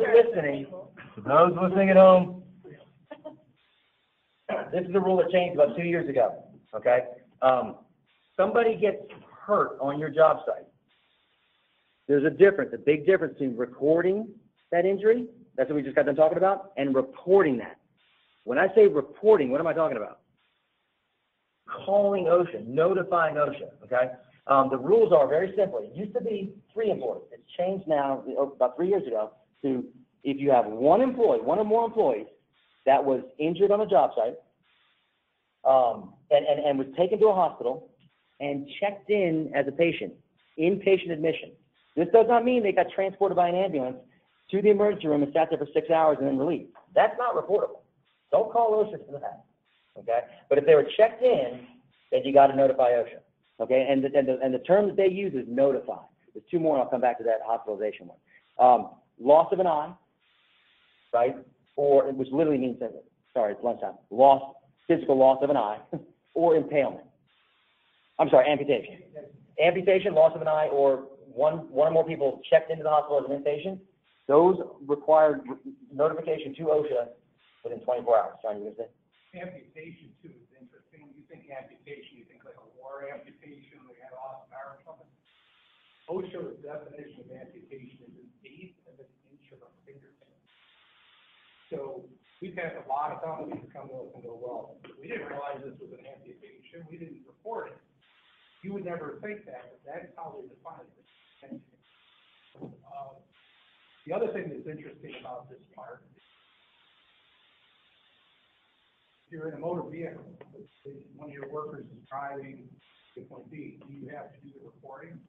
listening at home, this is a rule that changed about 2 years ago, okay? Somebody gets hurt on your job site. There's a big difference between recording that injury, that's what we just got done talking about, and reporting that. When I say reporting, what am I talking about? Calling OSHA, notifying OSHA, okay? The rules are very simple. It used to be 3 employees. It's changed now, about 3 years ago, to if you have one employee, one or more employees that was injured on a job site and was taken to a hospital and checked in as a patient, inpatient admission. This does not mean they got transported by an ambulance to the emergency room and sat there for 6 hours and then released. That's not reportable. Don't call OSHA for that. Okay, but if they were checked in, then you got to notify OSHA. Okay, and the term that they use is notify. There's 2 more, and I'll come back to that hospitalization one. Loss of an eye, right? Or which literally means that, sorry, it's lunchtime. Physical loss of an eye, or impalement. I'm sorry, amputation. Amputation, loss of an eye, or one or more people checked into the hospital as an inpatient. Those require notification to OSHA within 24 hours. John, you going to say? Amputation too is interesting. You think amputation, you think like a war amputation, they had lost an arm or something. OSHA's definition of amputation is an eighth of an inch of a fingertip. So we've had a lot of companies come to us and go, well, we didn't realize this was an amputation. We didn't report it. You would never think that, but that's how they define it. The other thing that's interesting about this part, if you're in a motor vehicle, one of your workers is driving to point B, do you have to do the reporting?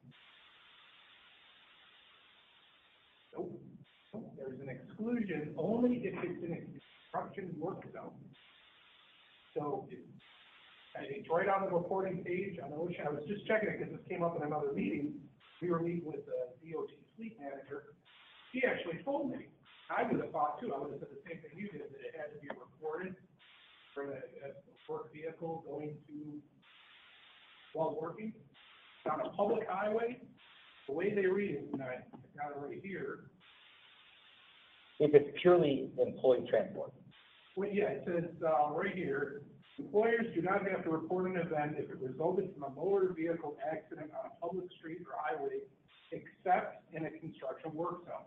Nope. There's an exclusion only if it's in a construction work zone. So it's right on the reporting page on OSHA. I was just checking it because this came up in another meeting. We were meeting with the DOT fleet manager. He actually told me. I would have thought too. I would have said the same thing you did, that it had to be reported for a work vehicle going to while working on a public highway. The way they read it, and I got it right here. If it's purely employee transport. Well, yeah, it says right here, employers do not have to report an event if it resulted from a motor vehicle accident on a public street or highway except in a construction work zone,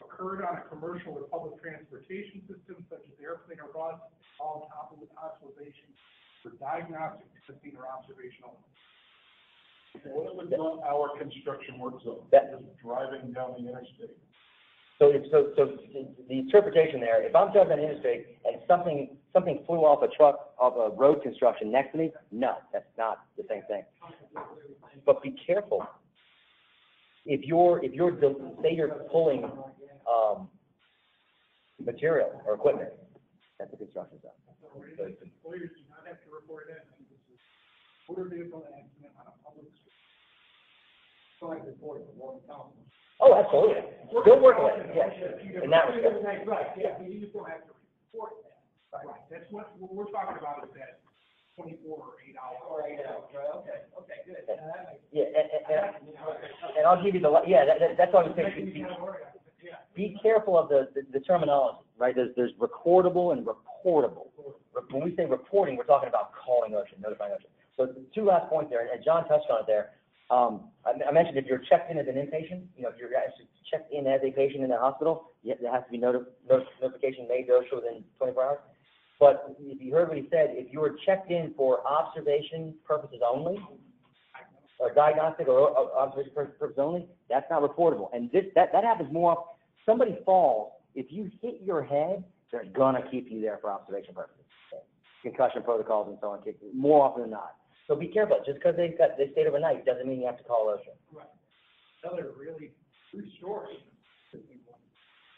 occurred on a commercial or public transportation system such as airplane or bus, all hospitalization for diagnostic testing or observational. What is our construction work zone? That- Just driving down the interstate. So the interpretation there, if I'm driving down the interstate and something flew off a truck of a road construction next to me, no, that's not the same thing. But be careful. If you're say you're pulling material or equipment, that's a construction zone. Employers do not have to report that. Motor vehicle accident on a public street. So I report it to Warren County. Oh, absolutely. Still working with it, yes, in that respect. Right, yeah, you just don't have to report that. Right, that's what we're talking about is that 24 or 8 hours. Or 8 hours, right, okay, good. Yeah, and I'll give you that's all I'm saying. Be careful of the terminology, right? There's recordable and reportable. When we say reporting, we're talking about calling OSHA, notifying OSHA. So two last points there, and John touched on it there. I mentioned if you're checked in as an inpatient, if you're actually checked in as a patient in the hospital, there has to be notification made to OSHA within 24 hours. But if you heard what he said, if you were checked in for observation purposes only, or diagnostic or observation purposes only, that's not reportable. And that happens more often. Somebody falls, if you hit your head, they're gonna keep you there for observation purposes. Concussion protocols and so on, more often than not. So be careful. Just because they stayed overnight doesn't mean you have to call OSHA. Right. Another really true story.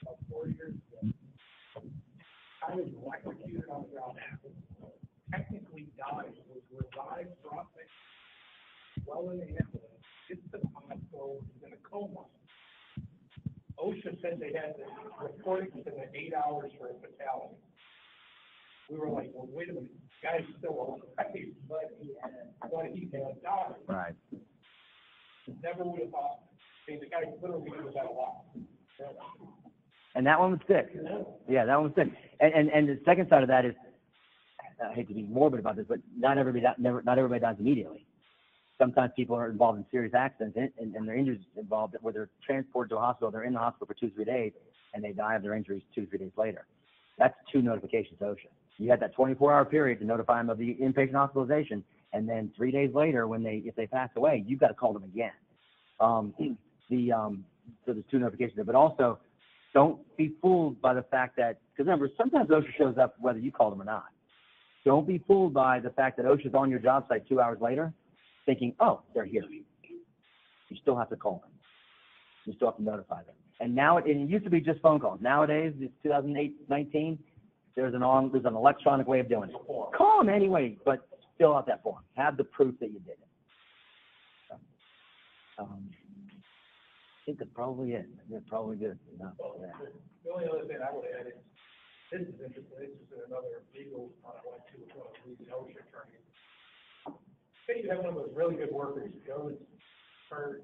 About 4 years ago, I was electrocuted on the ground. Technically died, was revived from it. Well in the ambulance, gets to the hospital, was in a coma. OSHA said they had to report it within 8 hours for a fatality. We were like, well, wait a minute, guy's still alive, but he had died. Right. Never would have thought. I mean, the guy literally would have been alive. And that one was sick. Yeah, that one was sick. And the second side of that is, I hate to be morbid about this, but not everybody dies immediately. Sometimes people are involved in serious accidents and their injuries involved where they're transported to a hospital, they're in the hospital for 2-3 days, and they die of their injuries 2-3 days later. That's 2 notifications to OSHA. You had that 24-hour period to notify them of the inpatient hospitalization, and then 3 days later, if they pass away, you've got to call them again. So there's 2 notifications there, but also don't be fooled by the fact that, because remember, sometimes OSHA shows up whether you call them or not. Don't be fooled by the fact that OSHA's on your job site 2 hours later, thinking, oh, they're here. You still have to call them. You still have to notify them. And now it used to be just phone calls. Nowadays, it's 2019. There's an electronic way of doing it. Call them anyway, but fill out that form. Have the proof that you did it. So, I think that's probably it. That's probably good. No, yeah. The only other thing I would add is, this is interesting, this is another legal, I went to one of the OSHA attorneys. Say you have one of those really good workers who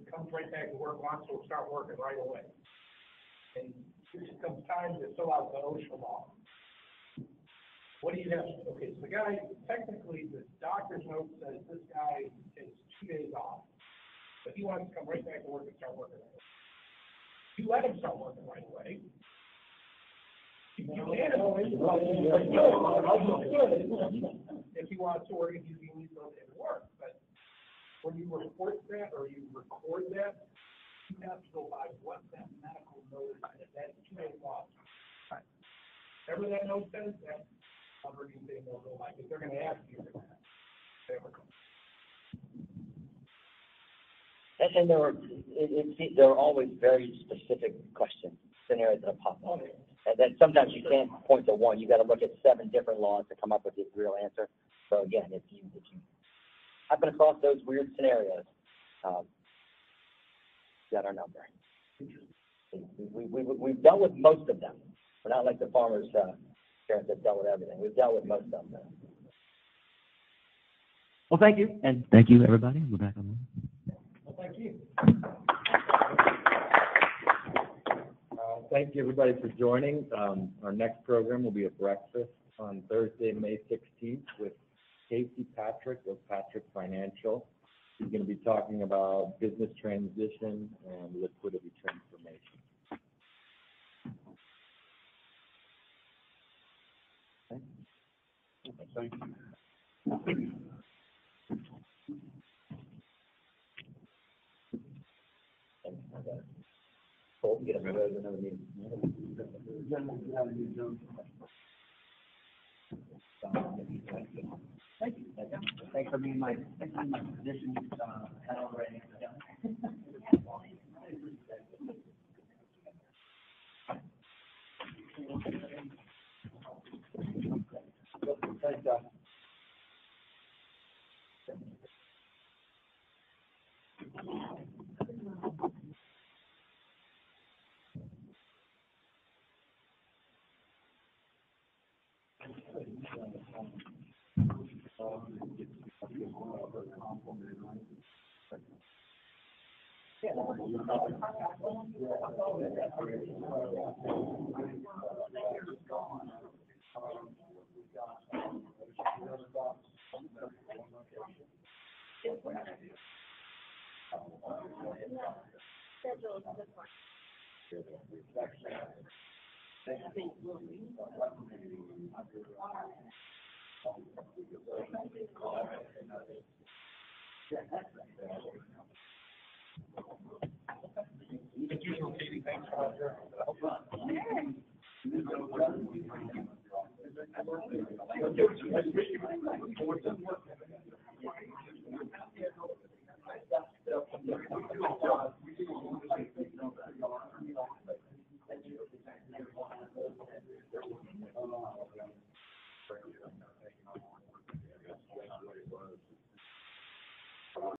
comes right back to work, wants to start working right away. And it comes time to fill out the OSHA law. What do you have? Okay, so the guy, technically, the doctor's note says this guy is 2 days off, but he wants to come right back to work and start working right away. You let him start working right away. You can. If he wants to work, if he needs to work, but when you report that or you record that, you have to go by what that medical note is. That's 2 days off. Right. Whatever that note says, that's underneath it, they'll go by, because they're going to ask you for that. And there are always very specific questions, scenarios that pop up. And then sometimes you can't point to one. You got to look at 7 different laws to come up with the real answer. So again, if you happen across those weird scenarios, you got our number. We've dealt with most of them. We're not like the farmers' parents that dealt with everything. We've dealt with most of them. Well, thank you. And thank you, everybody. We're back on. Well, thank you. Thank you, everybody, for joining. Our next program will be a breakfast on Thursday, May 16th with Casey Patrick of Patrick Financial. He's going to be talking about business transition and liquidity transformation. Thank you. Cool, get him ready for another meeting. Thank you. Thanks for being my position, already. Thanks, John. Thanks,